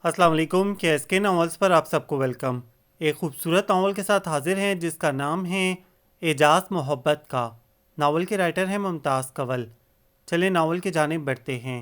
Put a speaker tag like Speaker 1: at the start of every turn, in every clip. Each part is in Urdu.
Speaker 1: السلام علیکم KSK ناولز پر آپ سب کو ویلکم۔ ایک خوبصورت ناول کے ساتھ حاضر ہیں جس کا نام ہے اعجاز محبت کا۔ ناول کے رائٹر ہیں ممتاز کنول۔ چلیں ناول کی جانب بڑھتے ہیں۔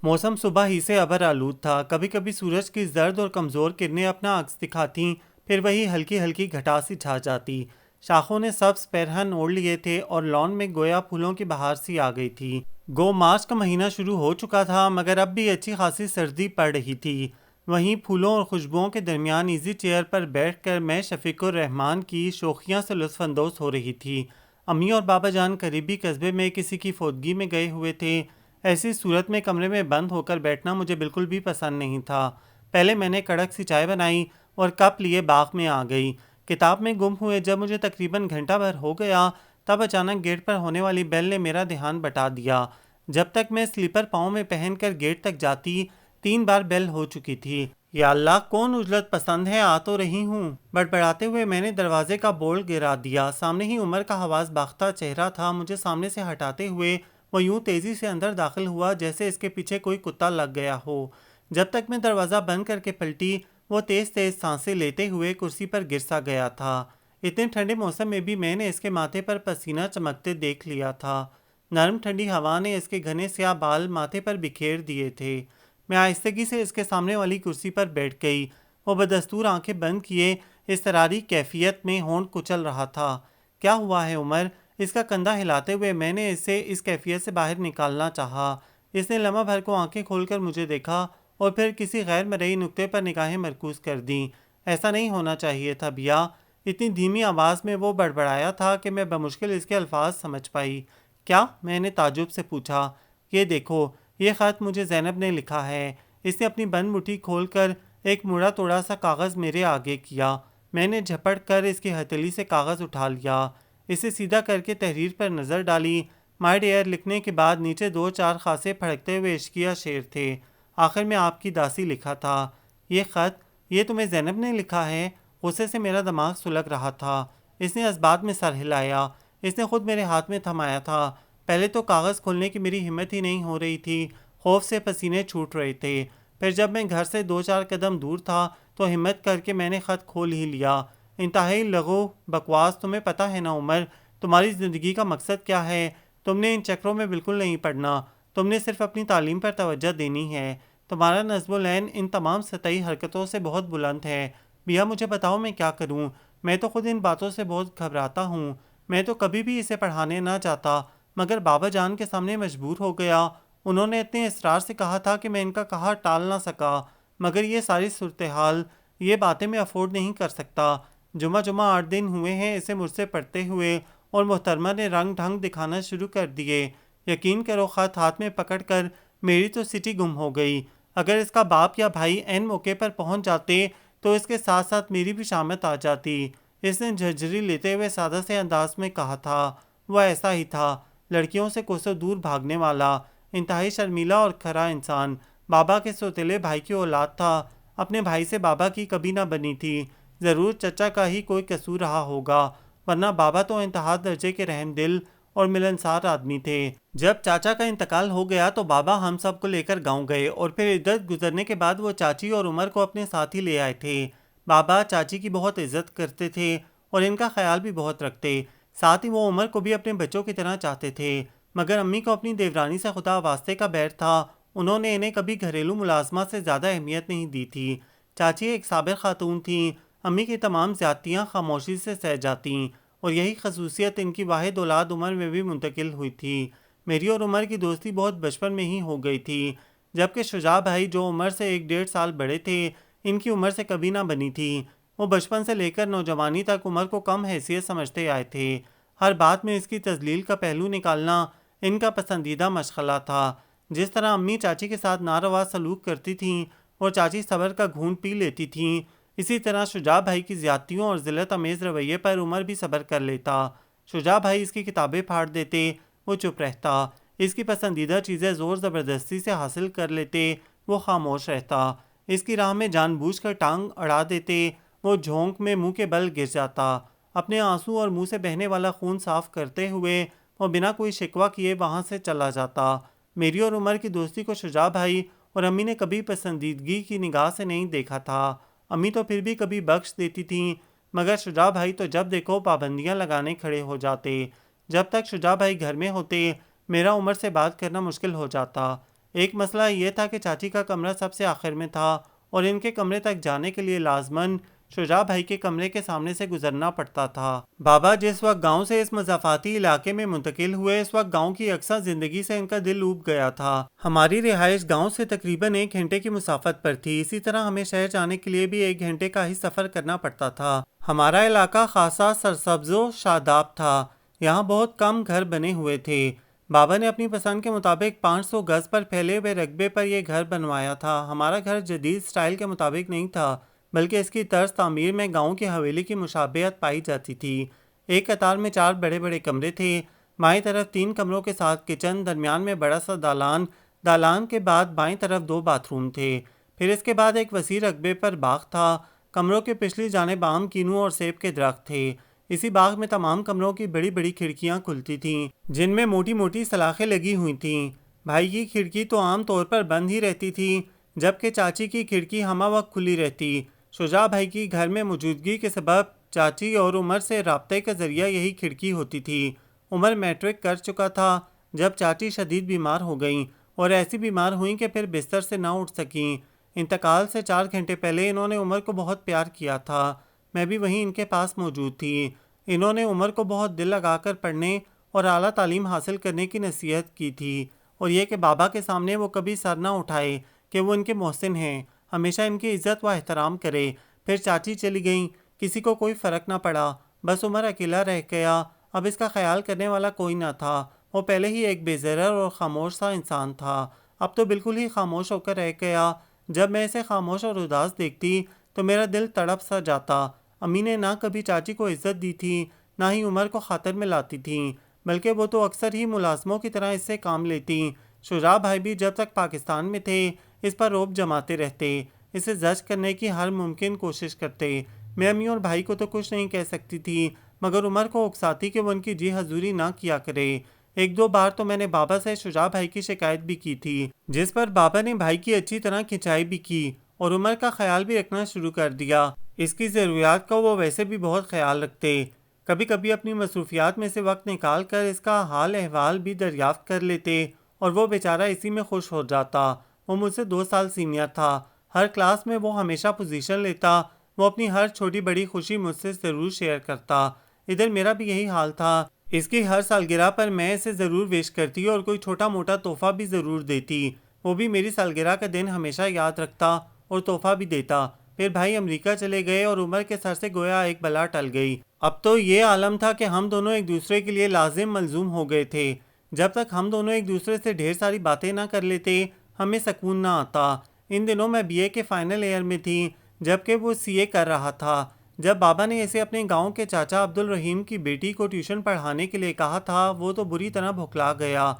Speaker 1: موسم صبح ہی سے ابر آلود تھا۔ کبھی کبھی سورج کی زرد اور کمزور کرنیں اپنا عکس دکھاتیں، پھر وہی ہلکی ہلکی گھٹا سی چھا جاتی۔ شاخوں نے سبز پیرہن اوڑھ لیے تھے اور لان میں گویا پھولوں کی بہار سی آ گئی تھی۔ گو مارچ کا مہینہ شروع ہو چکا تھا مگر اب بھی اچھی خاصی سردی پڑ رہی تھی۔ وہیں پھولوں اور خوشبوؤں کے درمیان ایزی چیئر پر بیٹھ کر میں شفیق الرحمان کی شوخیاں سے لطف اندوز ہو رہی تھی۔ امی اور بابا جان قریبی قصبے میں کسی کی فوتگی میں گئے ہوئے تھے۔ ایسی صورت میں کمرے میں بند ہو کر بیٹھنا مجھے بالکل بھی پسند نہیں تھا۔ پہلے میں نے کڑک سی چائے بنائی اور کپ لیے باغ میں آ گئی۔ کتاب میں گم ہوئے جب مجھے تقریباً گھنٹہ بھر ہو گیا تب اچانک گیٹ پر ہونے والی بیل نے میرا دھیان بٹا دیا۔ جب تک میں سلیپر پاؤں میں پہن کر گیٹ تک جاتی 3 بار بیل ہو چکی تھی۔ یا اللہ کون اجلت پسند ہے، آ تو رہی ہوں۔ بڑبڑاتے ہوئے میں نے دروازے کا بولٹ گرا دیا۔ سامنے ہی عمر کا حواس باختہ چہرہ تھا۔ مجھے سامنے سے ہٹاتے ہوئے وہ یوں تیزی سے اندر داخل ہوا جیسے اس کے پیچھے کوئی کتا لگ گیا ہو۔ جب تک میں دروازہ بند کر کے پلٹی وہ تیز تیز سانسیں لیتے ہوئے کرسی پر گر سا گیا تھا۔ اتنے ٹھنڈے موسم میں بھی میں نے اس کے ماتھے پر پسینہ چمکتے دیکھ لیا تھا۔ نرم ٹھنڈی ہوا نے اس کے گھنے سیاہ بال ماتھے پر بکھیر دیے تھے۔ میں آہستگی سے اس کے سامنے والی کرسی پر بیٹھ گئی۔ وہ بدستور آنکھیں بند کیے اضطراری کیفیت میں ہونٹ کچل رہا تھا۔ کیا ہوا ہے عمر؟ اس کا کندھا ہلاتے ہوئے میں نے اسے اس کیفیت سے باہر نکالنا چاہا۔ اس نے لمحہ بھر کو آنکھیں کھول کر مجھے دیکھا اور پھر کسی غیر مرئی نقطے پر نگاہیں مرکوز کر دیں۔ ایسا نہیں ہونا چاہیے تھا بیا۔ اتنی دھیمی آواز میں وہ بڑبڑایا تھا کہ میں بمشکل اس کے الفاظ سمجھ پائی۔ کیا؟ میں نے تعجب سے پوچھا۔ یہ دیکھو، یہ خط مجھے زینب نے لکھا ہے۔ اس نے اپنی بند مٹھی کھول کر ایک مڑا توڑا سا کاغذ میرے آگے کیا۔ میں نے جھپٹ کر اس کی ہتھیلی سے کاغذ اٹھا لیا، اسے سیدھا کر کے تحریر پر نظر ڈالی۔ مائی ڈیئر لکھنے کے بعد نیچے 2-4 خاصے پھڑکتے ہوئے عشقیہ شعر تھے۔ آخر میں آپ کی داسی لکھا تھا۔ یہ خط، یہ تمہیں زینب نے لکھا ہے؟ غصے سے میرا دماغ سلگ رہا تھا۔ اس نے اسبات میں سر ہلایا۔ اس نے خود میرے ہاتھ میں تھمایا تھا۔ پہلے تو کاغذ کھولنے کی میری ہمت ہی نہیں ہو رہی تھی، خوف سے پسینے چھوٹ رہے تھے۔ پھر جب میں گھر سے 2-4 قدم دور تھا تو ہمت کر کے میں نے خط کھول ہی لیا۔ انتہائی لغو بکواس۔ تمہیں پتہ ہے نا عمر، تمہاری زندگی کا مقصد کیا ہے؟ تم نے ان چکروں میں بالکل نہیں پڑنا۔ تم نے صرف اپنی تعلیم پر توجہ دینی ہے۔ تمہارا نصب العین ان تمام سطحی حرکتوں سے بہت بلند ہے۔ بیا مجھے بتاؤ میں کیا کروں؟ میں تو خود ان باتوں سے بہت گھبراتا ہوں۔ میں تو کبھی بھی اسے پڑھانے نہ چاہتا مگر بابا جان کے سامنے مجبور ہو گیا۔ انہوں نے اتنے اصرار سے کہا تھا کہ میں ان کا کہا ٹال نہ سکا، مگر یہ ساری صورتحال، یہ باتیں میں افورڈ نہیں کر سکتا۔ جمعہ 8 دن ہوئے ہیں اسے مجھ سے پڑھتے ہوئے اور محترمہ نے رنگ ڈھنگ دکھانا شروع کر دیے۔ یقین کرو خط ہاتھ میں پکڑ کر میری تو سٹی گم ہو گئی۔ اگر اس کا باپ یا بھائی این موقع پر پہنچ جاتے تو اس کے ساتھ ساتھ میری بھی شامت آ جاتی۔ اس نے جھرجھری لیتے ہوئے سادہ سے انداز میں کہا تھا۔ وہ ایسا ہی تھا، لڑکیوں سے کوسوں دور بھاگنے والا، انتہائی شرمیلا اور کھرا انسان۔ بابا کے سوتیلے بھائی کی اولاد تھا، اپنے بھائی سے بابا کی کبھی نہ بنی تھی۔ ضرور چچا کا ہی کوئی قصور رہا ہوگا، ورنہ بابا تو انتہا درجے کے رحم دل اور ملنسار آدمی تھے۔ جب چاچا کا انتقال ہو گیا تو بابا ہم سب کو لے کر گاؤں گئے اور پھر عدت گزرنے کے بعد وہ چاچی اور عمر کو اپنے ساتھ ہی لے آئے تھے۔ بابا چاچی کی بہت عزت کرتے تھے اور ان کا خیال بھی بہت رکھتے، ساتھ ہی وہ عمر کو بھی اپنے بچوں کی طرح چاہتے تھے۔ مگر امی کو اپنی دیورانی سے خدا واسطے کا بیر تھا، انہوں نے انہیں کبھی گھریلو ملازمات سے زیادہ اہمیت نہیں دی تھی۔ چاچی ایک صابر خاتون تھیں، امی کی تمام زیادتیاں خاموشی سے سہ جاتیں اور یہی خصوصیت ان کی واحد اولاد عمر میں بھی منتقل ہوئی تھی۔ میری اور عمر کی دوستی بہت بچپن میں ہی ہو گئی تھی، جبکہ شجاع بھائی جو عمر سے 1-1.5 سال بڑے تھے ان کی عمر سے کبھی نہ بنی تھی۔ وہ بچپن سے لے کر نوجوانی تک عمر کو کم حیثیت سمجھتے آئے تھے۔ ہر بات میں اس کی تذلیل کا پہلو نکالنا ان کا پسندیدہ مشغلہ تھا۔ جس طرح امی چاچی کے ساتھ ناروا سلوک کرتی تھیں اور چاچی صبر کا گھونٹ پی لیتی تھیں، اسی طرح شجاع بھائی کی زیادتیوں اور ذلت امیز رویے پر عمر بھی صبر کر لیتا۔ شجاع بھائی اس کی کتابیں پھاڑ دیتے، وہ چپ رہتا۔ اس کی پسندیدہ چیزیں زور زبردستی سے حاصل کر لیتے، وہ خاموش رہتا۔ اس کی راہ میں جان بوجھ کر ٹانگ اڑا دیتے، وہ جھونک میں منہ کے بل گر جاتا۔ اپنے آنسو اور منہ سے بہنے والا خون صاف کرتے ہوئے وہ بنا کوئی شکوہ کیے وہاں سے چلا جاتا۔ میری اور عمر کی دوستی کو شجاع بھائی اور امی نے کبھی پسندیدگی کی نگاہ سے نہیں دیکھا تھا۔ امی تو پھر بھی کبھی بخش دیتی تھیں، مگر شجاع بھائی تو جب دیکھو پابندیاں لگانے کھڑے ہو جاتے۔ جب تک شجاع بھائی گھر میں ہوتے میرا عمر سے بات کرنا مشکل ہو جاتا۔ ایک مسئلہ یہ تھا کہ چاچی کا کمرہ سب سے آخر میں تھا اور ان کے کمرے تک جانے کے لیے لازماً شجاع بھائی کے کمرے کے سامنے سے گزرنا پڑتا تھا۔ بابا جس وقت گاؤں سے اس مضافاتی علاقے میں منتقل ہوئے اس وقت گاؤں کی یکساں زندگی سے ان کا دل اوب گیا تھا۔ ہماری رہائش گاؤں سے تقریباً 1 گھنٹے کی مسافت پر تھی، اسی طرح ہمیں شہر جانے کے لیے بھی 1 گھنٹے کا ہی سفر کرنا پڑتا تھا۔ ہمارا علاقہ خاصا سرسبز و شاداب تھا، یہاں بہت کم گھر بنے ہوئے تھے۔ بابا نے اپنی پسند کے مطابق 500 گز پر پھیلے ہوئے رقبے پر یہ گھر بنوایا تھا۔ ہمارا گھر جدید سٹائل کے مطابق نہیں تھا، بلکہ اس کی طرز تعمیر میں گاؤں کی حویلی کی مشابہت پائی جاتی تھی۔ ایک قطار میں 4 بڑے بڑے کمرے تھے، بائیں طرف 3 کمروں کے ساتھ کچن، درمیان میں بڑا سا دالان، دالان کے بعد بائیں طرف 2 باتھ روم تھے، پھر اس کے بعد ایک وسیع رقبے پر باغ تھا۔ کمروں کے پچھلی جانب آم، کینو اور سیب کے درخت تھے۔ اسی باغ میں تمام کمروں کی بڑی بڑی کھڑکیاں کھلتی تھیں جن میں موٹی موٹی سلاخیں لگی ہوئی تھیں۔ بھائی کی کھڑکی تو عام طور پر بند ہی رہتی تھی، جبکہ چاچی کی کھڑکی ہمہ وقت کھلی رہتی۔ شجاع بھائی کی گھر میں موجودگی کے سبب چاچی اور عمر سے رابطے کا ذریعہ یہی کھڑکی ہوتی تھی۔ عمر میٹرک کر چکا تھا جب چاچی شدید بیمار ہو گئیں اور ایسی بیمار ہوئیں کہ پھر بستر سے نہ اٹھ سکیں۔ انتقال سے 4 گھنٹے پہلے انہوں نے عمر کو بہت پیار کیا تھا، میں بھی وہیں ان کے پاس موجود تھی۔ انہوں نے عمر کو بہت دل لگا کر پڑھنے اور اعلیٰ تعلیم حاصل کرنے کی نصیحت کی تھی، اور یہ کہ بابا کے سامنے وہ کبھی سر نہ اٹھائے کہ وہ ان کے محسن ہیں، ہمیشہ ان کی عزت و احترام کرے۔ پھر چاچی چلی گئیں، کسی کو کوئی فرق نہ پڑا، بس عمر اکیلا رہ گیا۔ اب اس کا خیال کرنے والا کوئی نہ تھا، وہ پہلے ہی ایک بے ضرر اور خاموش سا انسان تھا، اب تو بالکل ہی خاموش ہو کر رہ گیا۔ جب میں اسے خاموش اور اداس دیکھتی تو میرا دل تڑپ سا جاتا۔ امی نے نہ کبھی چاچی کو عزت دی تھی، نہ ہی عمر کو خاطر میں لاتی تھیں، بلکہ وہ تو اکثر ہی ملازموں کی طرح اس سے کام لیتی۔ شجاع بھائی بھی جب تک پاکستان میں تھے اس پر رعب جماتے رہتے، اسے زجر کرنے کی ہر ممکن کوشش کرتے۔ میں امی اور بھائی کو تو کچھ نہیں کہہ سکتی تھی، مگر عمر کو اکساتی کہ وہ ان کی جی حضوری نہ کیا کرے۔ 1-2 بار تو میں نے بابا سے شجاع بھائی کی شکایت بھی کی تھی، جس پر بابا نے بھائی کی اچھی طرح کھنچائی بھی کی اور عمر کا خیال بھی رکھنا شروع کر دیا۔ اس کی ضروریات کا وہ ویسے بھی بہت خیال رکھتے، کبھی کبھی اپنی مصروفیات میں سے وقت نکال کر اس کا حال احوال بھی دریافت کر لیتے اور وہ بیچارہ اسی میں خوش ہو جاتا۔ وہ مجھ سے 2 سال سینئر تھا، ہر کلاس میں وہ ہمیشہ پوزیشن لیتا، وہ اپنی ہر چھوٹی بڑی خوشی مجھ سے ضرور شیئر کرتا۔ ادھر میرا بھی یہی حال تھا، اس کی ہر سالگرہ پر میں اسے ضرور وش کرتی اور کوئی چھوٹا موٹا تحفہ بھی ضرور دیتی، وہ بھی میری سالگرہ کا دن ہمیشہ یاد رکھتا اور تحفہ بھی دیتا۔ پھر بھائی امریکہ چلے گئے اور عمر کے سر سے گویا ایک بلا ٹل گئی۔ اب تو یہ عالم تھا کہ ہم دونوں ایک دوسرے کے لیے لازم ملزوم ہو گئے تھے۔ جب تک ہم دونوں ایک دوسرے سے ڈھیر ساری باتیں نہ کر لیتے ہمیں سکون نہ آتا۔ ان دنوں میں BA کے فائنل ایئر میں تھی، جبکہ وہ CA کر رہا تھا۔ جب بابا نے اسے اپنے گاؤں کے چاچا عبدالرحیم کی بیٹی کو ٹیوشن پڑھانے کے لیے کہا تھا، وہ تو بری طرح بھکلا گیا۔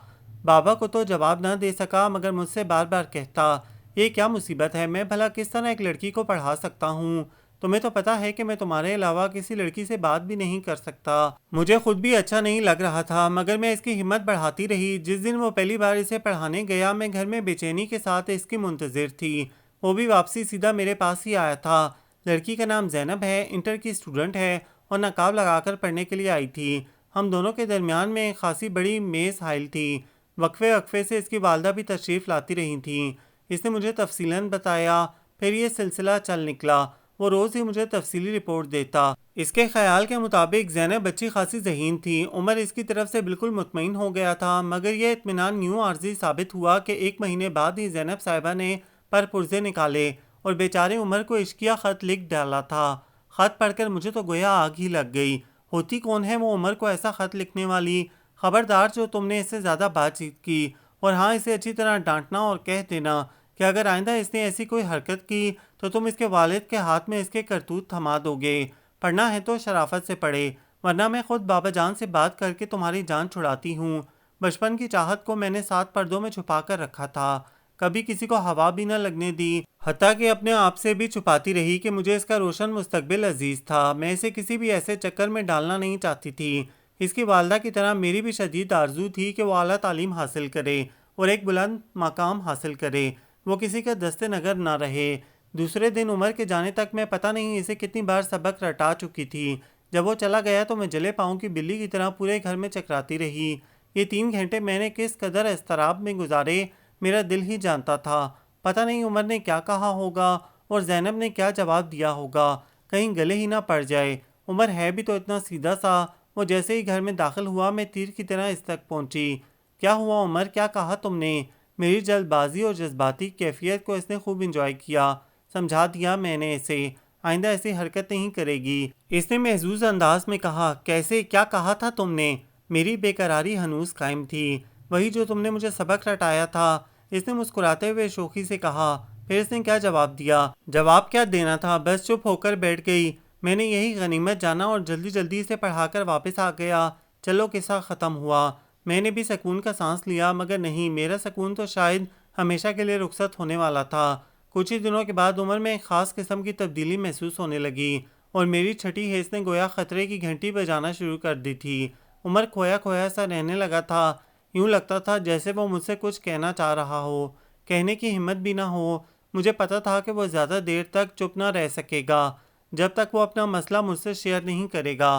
Speaker 1: بابا کو تو جواب نہ دے سکا، مگر مجھ سے بار بار کہتا، یہ کیا مصیبت ہے، میں بھلا کس طرح ایک لڑکی کو پڑھا سکتا ہوں؟ تمہیں تو پتہ ہے کہ میں تمہارے علاوہ کسی لڑکی سے بات بھی نہیں کر سکتا۔ مجھے خود بھی اچھا نہیں لگ رہا تھا، مگر میں اس کی ہمت بڑھاتی رہی۔ جس دن وہ پہلی بار اسے پڑھانے گیا میں گھر میں بے چینی کے ساتھ اس کی منتظر تھی۔ وہ بھی واپسی سیدھا میرے پاس ہی آیا تھا۔ لڑکی کا نام زینب ہے، انٹر کی اسٹوڈنٹ ہے اور نقاب لگا کر پڑھنے کے لیے آئی تھی۔ ہم دونوں کے درمیان میں ایک خاصی بڑی میز حائل تھی، وقفے وقفے سے اس کی والدہ بھی تشریف لاتی رہی تھیں۔ اس نے مجھے تفصیلاً بتایا، پھر یہ سلسلہ چل نکلا۔ وہ روز ہی مجھے تفصیلی رپورٹ دیتا۔ اس کے خیال کے مطابق زینب اچھی خاصی ذہین تھی، عمر اس کی طرف سے بالکل مطمئن ہو گیا تھا، مگر یہ اطمینان یوں عارضی ثابت ہوا کہ 1 مہینے بعد ہی زینب صاحبہ نے پر پرزے نکالے اور بیچارے عمر کو عشقیہ خط لکھ ڈالا تھا۔ خط پڑھ کر مجھے تو گویا آگ ہی لگ گئی۔ ہوتی کون ہے وہ عمر کو ایسا خط لکھنے والی؟ خبردار جو تم نے اس سے زیادہ بات چیت کی، اور ہاں اسے اچھی طرح ڈانٹنا اور کہہ دینا کہ اگر آئندہ اس نے ایسی کوئی حرکت کی تو تم اس کے والد کے ہاتھ میں اس کے کرتوت تھما دو گے۔ پڑھنا ہے تو شرافت سے پڑھے، ورنہ میں خود بابا جان سے بات کر کے تمہاری جان چھڑاتی ہوں۔ بچپن کی چاہت کو میں نے 7 پردوں میں چھپا کر رکھا تھا۔ کبھی کسی کو ہوا بھی نہ لگنے دی، حتیٰ کہ اپنے آپ سے بھی چھپاتی رہی کہ مجھے اس کا روشن مستقبل عزیز تھا۔ میں اسے کسی بھی ایسے چکر میں ڈالنا نہیں چاہتی تھی۔ اس کی والدہ کی طرح میری بھی شدید آرزو تھی کہ وہ اعلیٰ تعلیم حاصل کرے اور ایک بلند مقام حاصل کرے، وہ کسی کا دست نگر نہ رہے۔ دوسرے دن عمر کے جانے تک میں پتہ نہیں اسے کتنی بار سبق رٹا چکی تھی۔ جب وہ چلا گیا تو میں جلے پاؤں کی بلی کی طرح پورے گھر میں چکراتی رہی۔ یہ 3 گھنٹے میں نے کس قدر اضطراب میں گزارے میرا دل ہی جانتا تھا۔ پتہ نہیں عمر نے کیا کہا ہوگا اور زینب نے کیا جواب دیا ہوگا، کہیں گلے ہی نہ پڑ جائے۔ عمر ہے بھی تو اتنا سیدھا سا، وہ جیسے ہی گھر میں داخل ہوا میں تیر کی طرح اس تک پہنچی۔ کیا ہوا عمر، کیا کہا تم نے؟ میری جلد بازی اور جذباتی کیفیت کو اس نے خوب انجوائے کیا۔ سمجھا دیا میں نے اسے، آئندہ ایسی حرکت نہیں کرے گی۔ اس نے محظوظ انداز میں کہا۔ کیسے، کیا کہا تھا تم نے؟ میری بے قراری ہنوز قائم تھی۔ وہی جو تم نے مجھے سبق رٹایا تھا، اس نے مسکراتے ہوئے شوخی سے کہا۔ پھر اس نے کیا جواب دیا؟ جواب کیا دینا تھا، بس چپ ہو کر بیٹھ گئی۔ میں نے یہی غنیمت جانا اور جلدی جلدی سے پڑھا کر واپس آ گیا۔ چلو قصہ ختم ہوا۔ میں نے بھی سکون کا سانس لیا، مگر نہیں، میرا سکون تو شاید ہمیشہ کے لیے رخصت ہونے والا تھا۔ کچھ ہی دنوں کے بعد عمر میں ایک خاص قسم کی تبدیلی محسوس ہونے لگی اور میری چھٹی حیث نے گویا خطرے کی گھنٹی بجانا شروع کر دی تھی۔ عمر کھویا کھویا سا رہنے لگا تھا، یوں لگتا تھا جیسے وہ مجھ سے کچھ کہنا چاہ رہا ہو، کہنے کی ہمت بھی نہ ہو۔ مجھے پتا تھا کہ وہ زیادہ دیر تک چپ نہ رہ سکے گا، جب تک وہ اپنا مسئلہ مجھ سے شیئر نہیں کرے گا،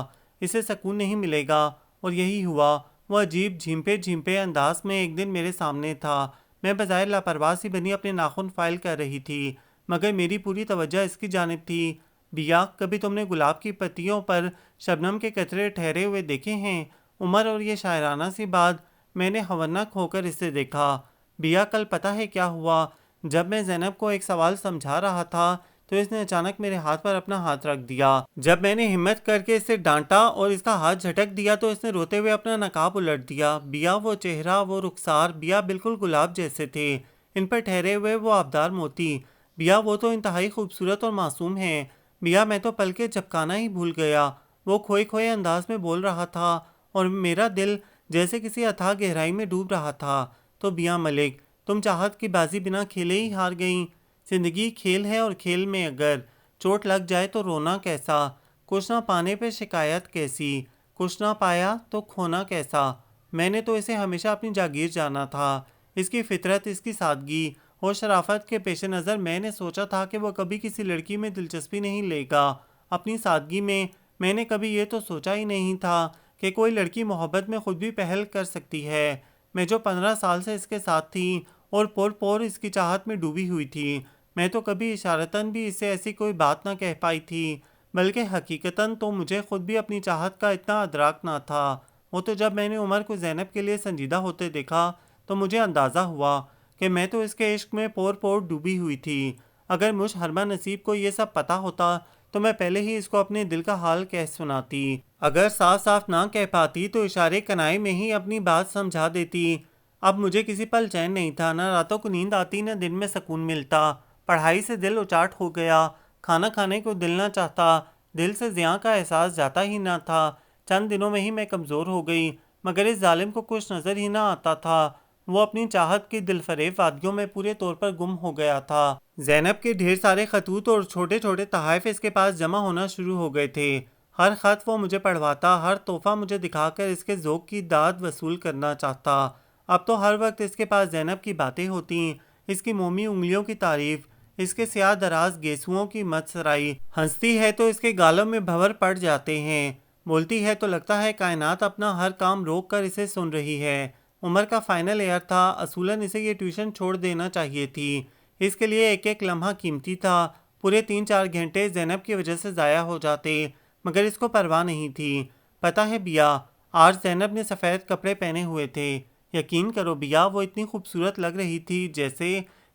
Speaker 1: اسے سکون نہیں ملے گا۔ اور یہی ہوا۔ وہ عجیب جھیمپے جھیمپے انداز میں ایک دن میرے سامنے تھا۔ میں بظاہر لاپرواہ سی بنی اپنے ناخن فائل کر رہی تھی، مگر میری پوری توجہ اس کی جانب تھی۔ بیا، کبھی تم نے گلاب کی پتیوں پر شبنم کے قطرے ٹھہرے ہوئے دیکھے ہیں؟ عمر، اور یہ شاعرانہ سی بات میں نے ہونک ہو کر اسے دیکھا۔ بیا، کل پتہ ہے کیا ہوا؟ جب میں زینب کو ایک سوال سمجھا رہا تھا تو اس نے اچانک میرے ہاتھ پر اپنا ہاتھ رکھ دیا۔ جب میں نے ہمت کر کے اسے ڈانٹا اور اس کا ہاتھ جھٹک دیا تو اس نے روتے ہوئے اپنا نقاب الٹ دیا۔ بیا، وہ چہرہ، وہ رخسار، بیا بالکل گلاب جیسے تھے، ان پر ٹھہرے ہوئے وہ آبدار موتی۔ بیا، وہ تو انتہائی خوبصورت اور معصوم ہیں۔ بیا، میں تو پل کے جھپکانا ہی بھول گیا۔ وہ کھوئے کھوئے انداز میں بول رہا تھا اور میرا دل جیسے کسی اتھاہ گہرائی میں ڈوب رہا تھا۔ تو بیا ملک، تم چاہت کی بازی بنا کھیلے ہی ہار گئیں۔ زندگی کھیل ہے اور کھیل میں اگر چوٹ لگ جائے تو رونا کیسا، کچھ نہ پانے پہ شکایت کیسی، کچھ نہ پایا تو کھونا کیسا۔ میں نے تو اسے ہمیشہ اپنی جاگیر جانا تھا۔ اس کی فطرت، اس کی سادگی اور شرافت کے پیش نظر میں نے سوچا تھا کہ وہ کبھی کسی لڑکی میں دلچسپی نہیں لے گا۔ اپنی سادگی میں نے کبھی یہ تو سوچا ہی نہیں تھا کہ کوئی لڑکی محبت میں خود بھی پہل کر سکتی ہے۔ میں جو 15 سال سے اس کے ساتھ تھی اور پور پور اس کی چاہت میں ڈوبی ہوئی تھی، میں تو کبھی اشارتاً بھی اسے ایسی کوئی بات نہ کہہ پائی تھی، بلکہ حقیقتاً تو مجھے خود بھی اپنی چاہت کا اتنا ادراک نہ تھا۔ وہ تو جب میں نے عمر کو زینب کے لیے سنجیدہ ہوتے دیکھا تو مجھے اندازہ ہوا کہ میں تو اس کے عشق میں پور پور ڈوبی ہوئی تھی۔ اگر مجھ حرمہ نصیب کو یہ سب پتہ ہوتا تو میں پہلے ہی اس کو اپنے دل کا حال کہہ سناتی۔ اگر صاف صاف نہ کہہ پاتی تو اشارے کنائے میں ہی اپنی بات سمجھا دیتی۔ اب مجھے کسی پل چین نہیں تھا، نہ راتوں کو نیند آتی، نہ دن میں سکون ملتا۔ پڑھائی سے دل اچاٹ ہو گیا، کھانا کھانے کو دل نہ چاہتا، دل سے زیاں کا احساس جاتا ہی نہ تھا۔ چند دنوں میں ہی میں کمزور ہو گئی، مگر اس ظالم کو کچھ نظر ہی نہ آتا تھا۔ وہ اپنی چاہت کی دل فریب وادیوں میں پورے طور پر گم ہو گیا تھا۔ زینب کے ڈھیر سارے خطوط اور چھوٹے چھوٹے تحائف اس کے پاس جمع ہونا شروع ہو گئے تھے۔ ہر خط وہ مجھے پڑھواتا، ہر تحفہ مجھے دکھا کر اس کے ذوق کی داد وصول کرنا چاہتا۔ اب تو ہر وقت اس کے پاس زینب کی باتیں ہوتیں، اس کی مومی انگلیوں کی تعریف، اس کے سیاہ دراز گیسوؤں کی مت سرائی۔ ہنستی ہے تو اس کے گالوں میں بھنور پڑ جاتے ہیں، بولتی ہے تو لگتا ہے کائنات اپنا ہر کام روک کر اسے سن رہی ہے۔ عمر کا فائنل ایئر تھا، اصولاً اسے یہ ٹیوشن چھوڑ دینا چاہیے تھی۔ اس کے لیے ایک ایک لمحہ قیمتی تھا۔ پورے 3-4 گھنٹے زینب کی وجہ سے ضائع ہو جاتے، مگر اس کو پرواہ نہیں تھی۔ پتہ ہے بیا، آج زینب نے سفید کپڑے پہنے ہوئے تھے۔ یقین کرو بیا، وہ اتنی خوبصورت لگ رہی تھی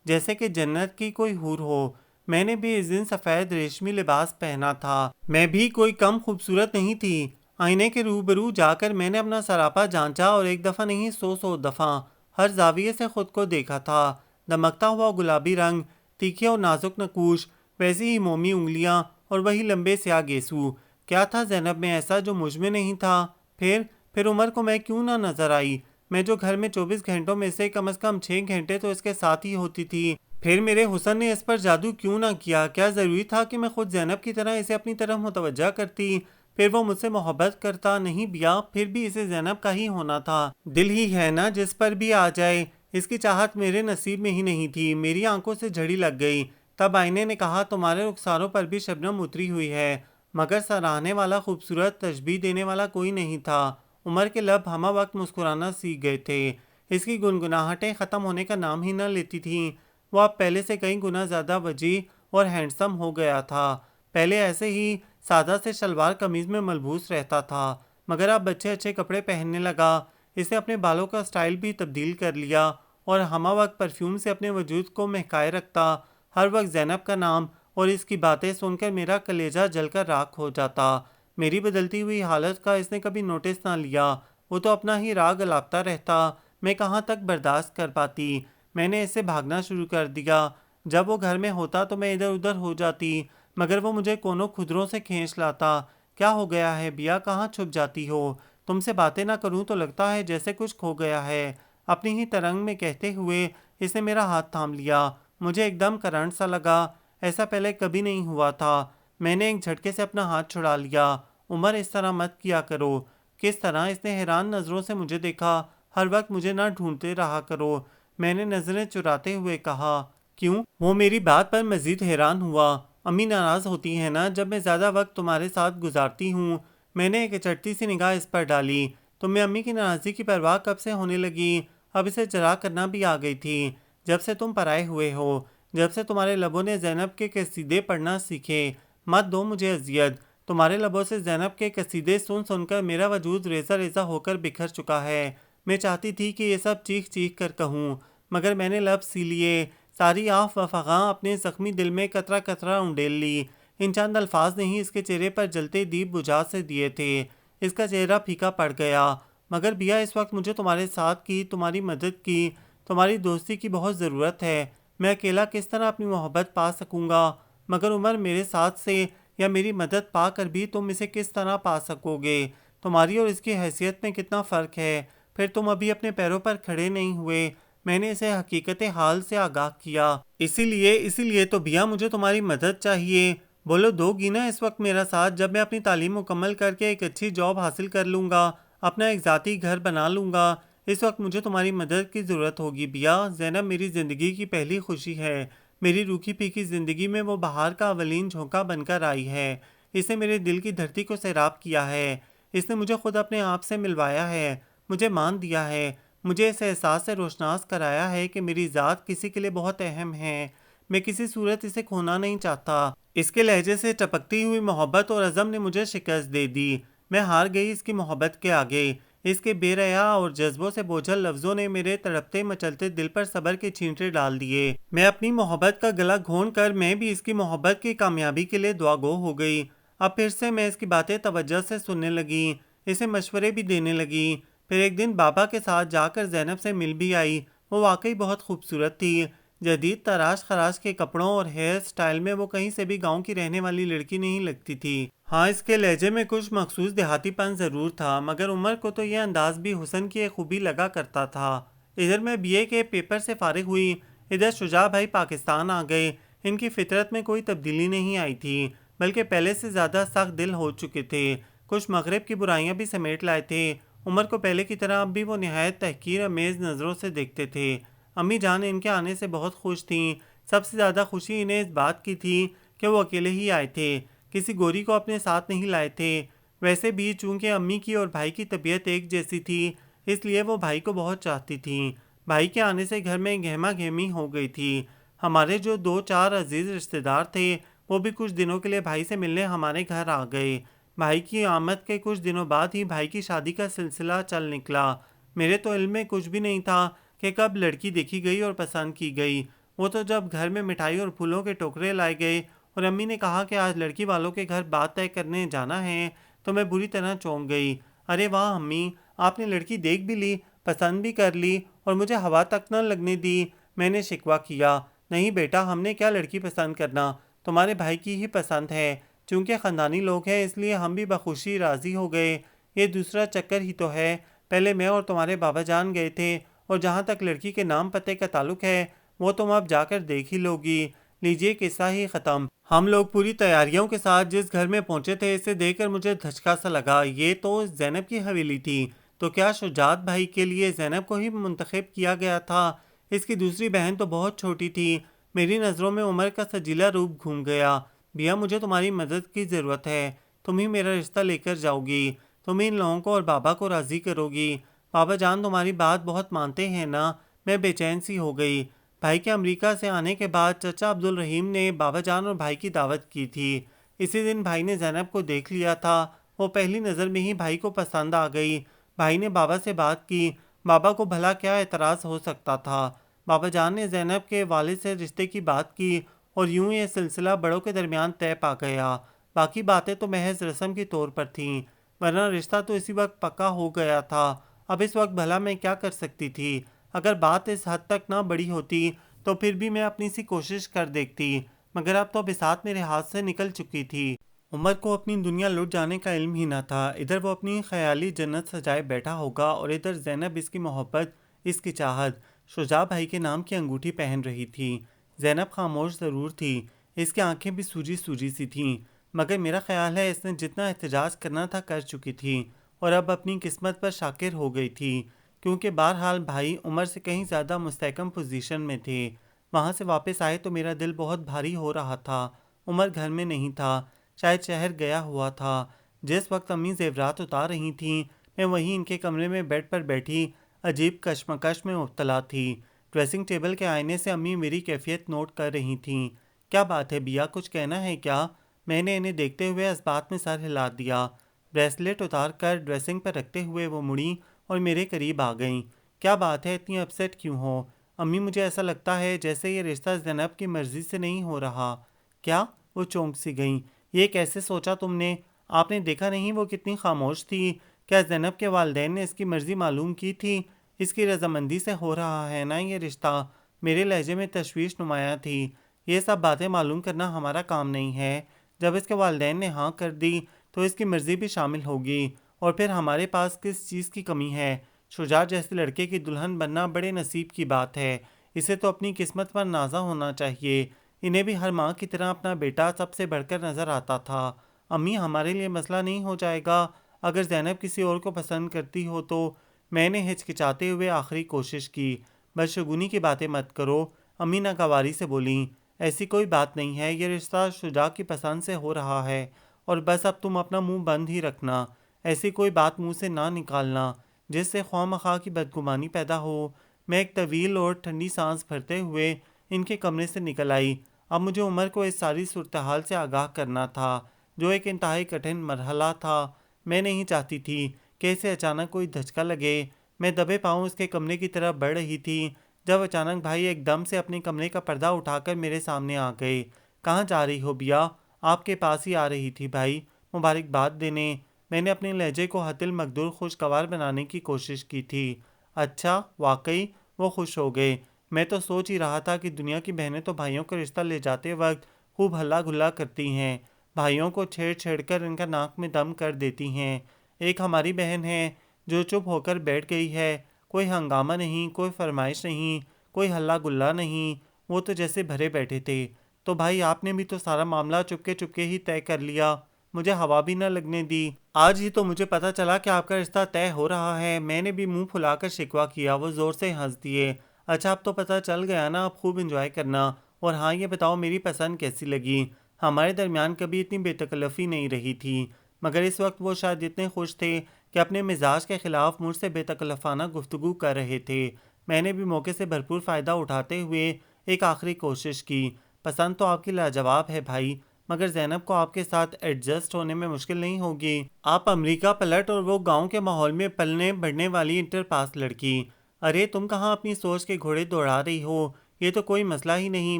Speaker 1: جیسے کہ جنت کی کوئی حور ہو۔ میں نے بھی اس دن سفید ریشمی لباس پہنا تھا۔ میں بھی کوئی کم خوبصورت نہیں تھی۔ آئینے کے روبرو جا کر میں نے اپنا سراپا جانچا اور ایک دفعہ نہیں 100 دفعہ ہر زاویے سے خود کو دیکھا تھا۔ دمکتا ہوا گلابی رنگ، تیکھے اور نازک نقوش، ویسی ہی مومی انگلیاں اور وہی لمبے سیاہ گیسو۔ کیا تھا زینب میں ایسا جو مجھ میں نہیں تھا؟ پھر عمر کو میں کیوں نہ نظر آئی؟ میں جو گھر میں 24 گھنٹوں میں سے کم از کم 6 گھنٹے تو اس کے ساتھ ہی ہوتی تھی، پھر میرے حسن نے اس پر جادو کیوں نہ کیا؟ کیا ضروری تھا کہ میں خود زینب کی طرح اسے اپنی طرف متوجہ کرتی؟ پھر وہ مجھ سے محبت کرتا نہیں بیا، پھر بھی اسے زینب کا ہی ہونا تھا، دل ہی ہے نا جس پر بھی آ جائے۔ اس کی چاہت میرے نصیب میں ہی نہیں تھی، میری آنکھوں سے جھڑی لگ گئی۔ تب آئینے نے کہا تمہارے رخساروں پر بھی شبنم اتری ہوئی ہے، مگر سراہنے والا خوبصورت تشبیہ دینے والا کوئی نہیں تھا۔ عمر کے لب ہمہ وقت مسکرانا سیکھ گئے تھے، اس کی گنگناہٹیں ختم ہونے کا نام ہی نہ لیتی تھیں۔ وہ اب پہلے سے کئی گنا زیادہ وجیح اور ہینڈسم ہو گیا تھا۔ پہلے ایسے ہی سادہ سے شلوار قمیض میں ملبوس رہتا تھا، مگر اب اچھے اچھے کپڑے پہننے لگا۔ اس نے اپنے بالوں کا سٹائل بھی تبدیل کر لیا اور ہمہ وقت پرفیوم سے اپنے وجود کو مہکائے رکھتا۔ ہر وقت زینب کا نام اور اس کی باتیں سن کر میرا کلیجہ جل کر راکھ ہو جاتا۔ میری بدلتی ہوئی حالت کا اس نے کبھی نوٹس نہ لیا، وہ تو اپنا ہی راگ الاپتا رہتا، میں کہاں تک برداشت کر پاتی۔ میں نے اس سے بھاگنا شروع کر دیا۔ جب وہ گھر میں ہوتا تو میں ادھر ادھر ہو جاتی، مگر وہ مجھے کونوں کھدروں سے کھینچ لاتا۔ کیا ہو گیا ہے بیا، کہاں چھپ جاتی ہو؟ تم سے باتیں نہ کروں تو لگتا ہے جیسے کچھ کھو گیا ہے، اپنی ہی ترنگ میں کہتے ہوئے اس نے میرا ہاتھ تھام لیا۔ مجھے ایک دم کرنٹ سا لگا، ایسا پہلے کبھی نہیں ہوا تھا۔ میں نے ایک جھٹکے سے اپنا ہاتھ چھڑا لیا۔ عمر اس طرح مت کیا کرو۔ کس طرح؟ اس نے حیران نظروں سے مجھے دیکھا۔ ہر وقت مجھے نہ ڈھونڈتے رہا کرو، میں نے نظریں چراتے ہوئے کہا۔ کیوں؟ وہ میری بات پر مزید حیران ہوا۔ امی ناراض ہوتی ہیں نا جب میں زیادہ وقت تمہارے ساتھ گزارتی ہوں؟ میں نے ایک اچٹتی سی نگاہ اس پر ڈالی۔ تمہیں امی کی ناراضی کی پرواہ کب سے ہونے لگی؟ اب اسے چرا کرنا بھی آ گئی تھی، جب سے تم پرائے ہوئے ہو، جب سے تمہارے لبوں نے زینب کے قصیدے پڑھنا سیکھے۔ مت دو مجھے اذیت، تمہارے لبوں سے زینب کے قصیدے سن سن کر میرا وجود ریزہ ریزہ ہو کر بکھر چکا ہے۔ میں چاہتی تھی کہ یہ سب چیخ چیخ کر کہوں، مگر میں نے لب سی لیے، ساری آف و فغاں اپنے زخمی دل میں قطرہ قطرہ انڈیل لی۔ ان چند الفاظ نے ہی اس کے چہرے پر جلتے دیپ بجھا سے دیے تھے۔ اس کا چہرہ پھیکا پڑ گیا۔ مگر بیا، اس وقت مجھے تمہارے ساتھ کی، تمہاری مدد کی، تمہاری دوستی کی بہت ضرورت ہے۔ میں اکیلا کس طرح اپنی محبت پا سکوں گا؟ مگر عمر، میرے ساتھ سے یا میری مدد پا کر بھی تم اسے کس طرح پا سکو گے؟ تمہاری اور اس کی حیثیت میں کتنا فرق ہے۔ پھر تم ابھی اپنے پیروں پر کھڑے نہیں ہوئے۔ میں نے اسے حقیقت حال سے آگاہ کیا۔ اسی لیے تو بیا مجھے تمہاری مدد چاہیے۔ بولو، دو گی نا اس وقت میرا ساتھ؟ جب میں اپنی تعلیم مکمل کر کے ایک اچھی جاب حاصل کر لوں گا، اپنا ایک ذاتی گھر بنا لوں گا، اس وقت مجھے تمہاری مدد کی ضرورت ہوگی بیا۔ زینب میری زندگی کی پہلی خوشی ہے، میری روکھی پھیکی زندگی میں وہ بہار کا اولین جھونکا بن کر آئی ہے۔ اس نے میرے دل کی دھرتی کو سیراب کیا ہے، اس نے مجھے خود اپنے آپ سے ملوایا ہے، مجھے مان دیا ہے، مجھے اس احساس سے روشناس کرایا ہے کہ میری ذات کسی کے لیے بہت اہم ہے، میں کسی صورت اسے کھونا نہیں چاہتا۔ اس کے لہجے سے ٹپکتی ہوئی محبت اور عزم نے مجھے شکست دے دی۔ میں ہار گئی اس کی محبت کے آگے۔ اس کے بے ریا اور جذبوں سے بوجھل لفظوں نے میرے تڑپتے مچلتے دل پر صبر کے چھینٹے ڈال دیے۔ میں اپنی محبت کا گلا گھونٹ کر میں بھی اس کی محبت کی کامیابی کے لیے دعا گو ہو گئی۔ اب پھر سے میں اس کی باتیں توجہ سے سننے لگی، اسے مشورے بھی دینے لگی۔ پھر ایک دن بابا کے ساتھ جا کر زینب سے مل بھی آئی۔ وہ واقعی بہت خوبصورت تھی، جدید تراش خراش کے کپڑوں اور ہیئر سٹائل میں وہ کہیں سے بھی گاؤں کی رہنے والی لڑکی نہیں لگتی تھی۔ ہاں، اس کے لہجے میں کچھ مخصوص دیہاتی پن ضرور تھا، مگر عمر کو تو یہ انداز بھی حسن کی ایک خوبی لگا کرتا تھا۔ ادھر میں بی اے کے پیپر سے فارغ ہوئی، ادھر شجاع بھائی پاکستان آ گئے۔ ان کی فطرت میں کوئی تبدیلی نہیں آئی تھی، بلکہ پہلے سے زیادہ سخت دل ہو چکے تھے، کچھ مغرب کی برائیاں بھی سمیٹ لائے تھے۔ عمر کو پہلے کی طرح اب بھی وہ نہایت تحقیر امیز نظروں سے دیکھتے تھے۔ امی جان ان کے آنے سے بہت خوش تھیں، سب سے زیادہ خوشی انہیں اس بات کی تھی کہ وہ اکیلے ہی آئے تھے، کسی گوری کو اپنے ساتھ نہیں لائے تھے۔ ویسے بھی چونکہ امی کی اور بھائی کی طبیعت ایک جیسی تھی، اس لیے وہ بھائی کو بہت چاہتی تھیں۔ بھائی کے آنے سے گھر میں گہما گہمی ہو گئی تھی۔ ہمارے جو دو چار عزیز رشتہ دار تھے، وہ بھی کچھ دنوں کے لیے بھائی سے ملنے ہمارے گھر آ گئے۔ بھائی کی آمد کے کچھ دنوں بعد ہی بھائی کی شادی کا سلسلہ چل نکلا۔ میرے تو علم میں کچھ بھی نہیں تھا کہ کب لڑکی دیکھی گئی اور پسند کی گئی۔ وہ تو جب گھر میں مٹھائی اور پھولوں کے ٹوکرے لائے گئے اور امی نے کہا کہ آج لڑکی والوں کے گھر بات طے کرنے جانا ہے، تو میں بری طرح چونک گئی۔ ارے واہ امی، آپ نے لڑکی دیکھ بھی لی، پسند بھی کر لی اور مجھے ہوا تک نہ لگنے دی۔ میں نے شکوہ کیا، نہیں بیٹا، ہم نے کیا لڑکی پسند کرنا، تمہارے بھائی کی ہی پسند ہے۔ چونکہ خاندانی لوگ ہیں اس لیے ہم بھی بخوشی راضی ہو گئے۔ یہ دوسرا چکر ہی تو ہے، پہلے میں اور تمہارے بابا جان گئے تھے، اور جہاں تک لڑکی کے نام پتے کا تعلق ہے وہ تم اب جا کر دیکھ ہی لوگی۔ لیجئے قصہ ہی ختم۔ ہم لوگ پوری تیاریوں کے ساتھ جس گھر میں پہنچے تھے اسے دیکھ کر مجھے دھچکا سا لگا، یہ تو زینب کی حویلی تھی۔ تو کیا شجاعت بھائی کے لیے زینب کو ہی منتخب کیا گیا تھا؟ اس کی دوسری بہن تو بہت چھوٹی تھی۔ میری نظروں میں عمر کا سجیلا روپ گھوم گیا۔ بیا مجھے تمہاری مدد کی ضرورت ہے، تم ہی میرا رشتہ لے کر جاؤ گی، تم ہی ان لوگوں کو اور بابا کو راضی کرو گی۔ بابا جان تمہاری بات بہت مانتے ہیں نا؟ میں بے چین سی ہو گئی۔ بھائی کے امریکہ سے آنے کے بعد چچا عبدالرحیم نے بابا جان اور بھائی کی دعوت کی تھی۔ اسی دن بھائی نے زینب کو دیکھ لیا تھا، وہ پہلی نظر میں ہی بھائی کو پسند آ گئی۔ بھائی نے بابا سے بات کی، بابا کو بھلا کیا اعتراض ہو سکتا تھا؟ بابا جان نے زینب کے والد سے رشتے کی بات کی اور یوں یہ سلسلہ بڑوں کے درمیان طے پا گیا۔ باقی باتیں تو محض رسم کے طور پر تھیں، ورنہ رشتہ تو اسی وقت پکا ہو گیا تھا۔ اب اس وقت بھلا میں کیا کر سکتی تھی؟ اگر بات اس حد تک نہ بڑی ہوتی تو پھر بھی میں اپنی سی کوشش کر دیکھتی، مگر اب تو بساط میرے ہاتھ سے نکل چکی تھی۔ عمر کو اپنی دنیا لٹ جانے کا علم ہی نہ تھا۔ ادھر وہ اپنی خیالی جنت سجائے بیٹھا ہوگا اور ادھر زینب اس کی محبت، اس کی چاہت، شجاع بھائی کے نام کی انگوٹھی پہن رہی تھی۔ زینب خاموش ضرور تھی، اس کی آنکھیں بھی سوجی سوجی سی تھیں، مگر میرا خیال ہے اس نے جتنا احتجاج کرنا تھا کر چکی تھی اور اب اپنی قسمت پر شاکر ہو گئی تھی، کیونکہ بہرحال بھائی عمر سے کہیں زیادہ مستحکم پوزیشن میں تھے۔ وہاں سے واپس آئے تو میرا دل بہت بھاری ہو رہا تھا۔ عمر گھر میں نہیں تھا، شاید شہر گیا ہوا تھا۔ جس وقت امی زیورات اتار رہی تھیں میں وہیں ان کے کمرے میں بیڈ پر بیٹھی عجیب کشمکش میں مبتلا تھی۔ ڈریسنگ ٹیبل کے آئینے سے امی میری کیفیت نوٹ کر رہی تھیں۔ کیا بات ہے بیا، کچھ کہنا ہے کیا؟ میں نے انہیں دیکھتے ہوئے اس بات میں سر ہلا دیا۔ بریسلیٹ اتار کر ڈریسنگ پر رکھتے ہوئے وہ مڑیں اور میرے قریب آ گئیں۔ کیا بات ہے، اتنی اپسیٹ کیوں ہو؟ امی مجھے ایسا لگتا ہے جیسے یہ رشتہ زینب کی مرضی سے نہیں ہو رہا۔ کیا؟ وہ چونک سی گئیں۔ یہ کیسے سوچا تم نے؟ آپ نے دیکھا نہیں وہ کتنی خاموش تھی؟ کیا زینب کے والدین نے اس کی مرضی معلوم کی تھی؟ اس کی رضامندی سے ہو رہا ہے نا یہ رشتہ؟ میرے لہجے میں تشویش نمایاں تھی۔ یہ سب باتیں معلوم کرنا ہمارا کام نہیں ہے۔ جب اس کے والدین نے ہاں کر دی تو اس کی مرضی بھی شامل ہوگی، اور پھر ہمارے پاس کس چیز کی کمی ہے؟ شجاع جیسے لڑکے کی دلہن بننا بڑے نصیب کی بات ہے، اسے تو اپنی قسمت پر نازا ہونا چاہیے۔ انہیں بھی ہر ماں کی طرح اپنا بیٹا سب سے بڑھ کر نظر آتا تھا۔ امی ہمارے لیے مسئلہ نہیں ہو جائے گا اگر زینب کسی اور کو پسند کرتی ہو تو؟ میں نے ہچکچاتے ہوئے آخری کوشش کی۔ بدشگونی کی باتیں مت کرو، امی ناگواری سے بولیں۔ ایسی کوئی بات نہیں ہے، یہ رشتہ شجاع کی پسند سے ہو رہا ہے، اور بس اب تم اپنا منہ بند ہی رکھنا، ایسی کوئی بات منہ سے نہ نکالنا جس سے خواہ مخواہ کی بدگمانی پیدا ہو۔ میں ایک طویل اور ٹھنڈی سانس بھرتے ہوئے ان کے کمرے سے نکل آئی۔ اب مجھے عمر کو اس ساری صورتحال سے آگاہ کرنا تھا، جو ایک انتہائی کٹھن مرحلہ تھا۔ میں نہیں چاہتی تھی کہ اسے اچانک کوئی دھچکا لگے۔ میں دبے پاؤں اس کے کمرے کی طرف بڑھ رہی تھی جب اچانک بھائی ایک دم سے اپنے کمرے کا پردہ اٹھا کر میرے سامنے آ گئے۔ کہاں جا رہی ہو بیا؟ آپ کے پاس ہی آ رہی تھی بھائی، مبارکباد دینے۔ میں نے اپنے لہجے کو حت المقدور خوشگوار بنانے کی کوشش کی تھی۔ اچھا، واقعی؟ وہ خوش ہو گئے۔ میں تو سوچ ہی رہا تھا کہ دنیا کی بہنیں تو بھائیوں کا رشتہ لے جاتے وقت خوب ہلا گلا کرتی ہیں، بھائیوں کو چھیڑ چھیڑ کر ان کا ناک میں دم کر دیتی ہیں۔ ایک ہماری بہن ہے جو چپ ہو کر بیٹھ گئی ہے، کوئی ہنگامہ نہیں، کوئی فرمائش نہیں، کوئی ہلا گلا نہیں، وہ تو جیسے بھرے بیٹھے تھے۔ تو بھائی آپ نے بھی تو سارا معاملہ چپکے چپکے ہی طے کر لیا، مجھے ہوا بھی نہ لگنے دی۔ آج ہی تو مجھے پتا چلا کہ آپ کا رشتہ طے ہو رہا ہے۔ میں نے بھی منہ پھلا کر شکوہ کیا۔ وہ زور سے ہنس دیے۔ اچھا اب تو پتا چل گیا نا، اب خوب انجوائے کرنا، اور ہاں یہ بتاؤ میری پسند کیسی لگی؟ ہمارے درمیان کبھی اتنی بے تکلفی نہیں رہی تھی، مگر اس وقت وہ شاید اتنے خوش تھے کہ اپنے مزاج کے خلاف مجھ سے بے تکلفانہ گفتگو کر رہے تھے۔ میں نے بھی موقع سے بھرپور فائدہ اٹھاتے ہوئے ایک آخری کوشش کی۔ پسند تو آپ کی لاجواب ہے بھائی، مگر زینب کو آپ کے ساتھ ایڈجسٹ ہونے میں مشکل نہیں ہوگی؟ آپ امریکہ پلٹ اور وہ گاؤں کے ماحول میں پلنے بڑھنے والی انٹر پاس لڑکی۔ ارے تم کہاں اپنی سوچ کے گھوڑے دوڑا رہی ہو؟ یہ تو کوئی مسئلہ ہی نہیں،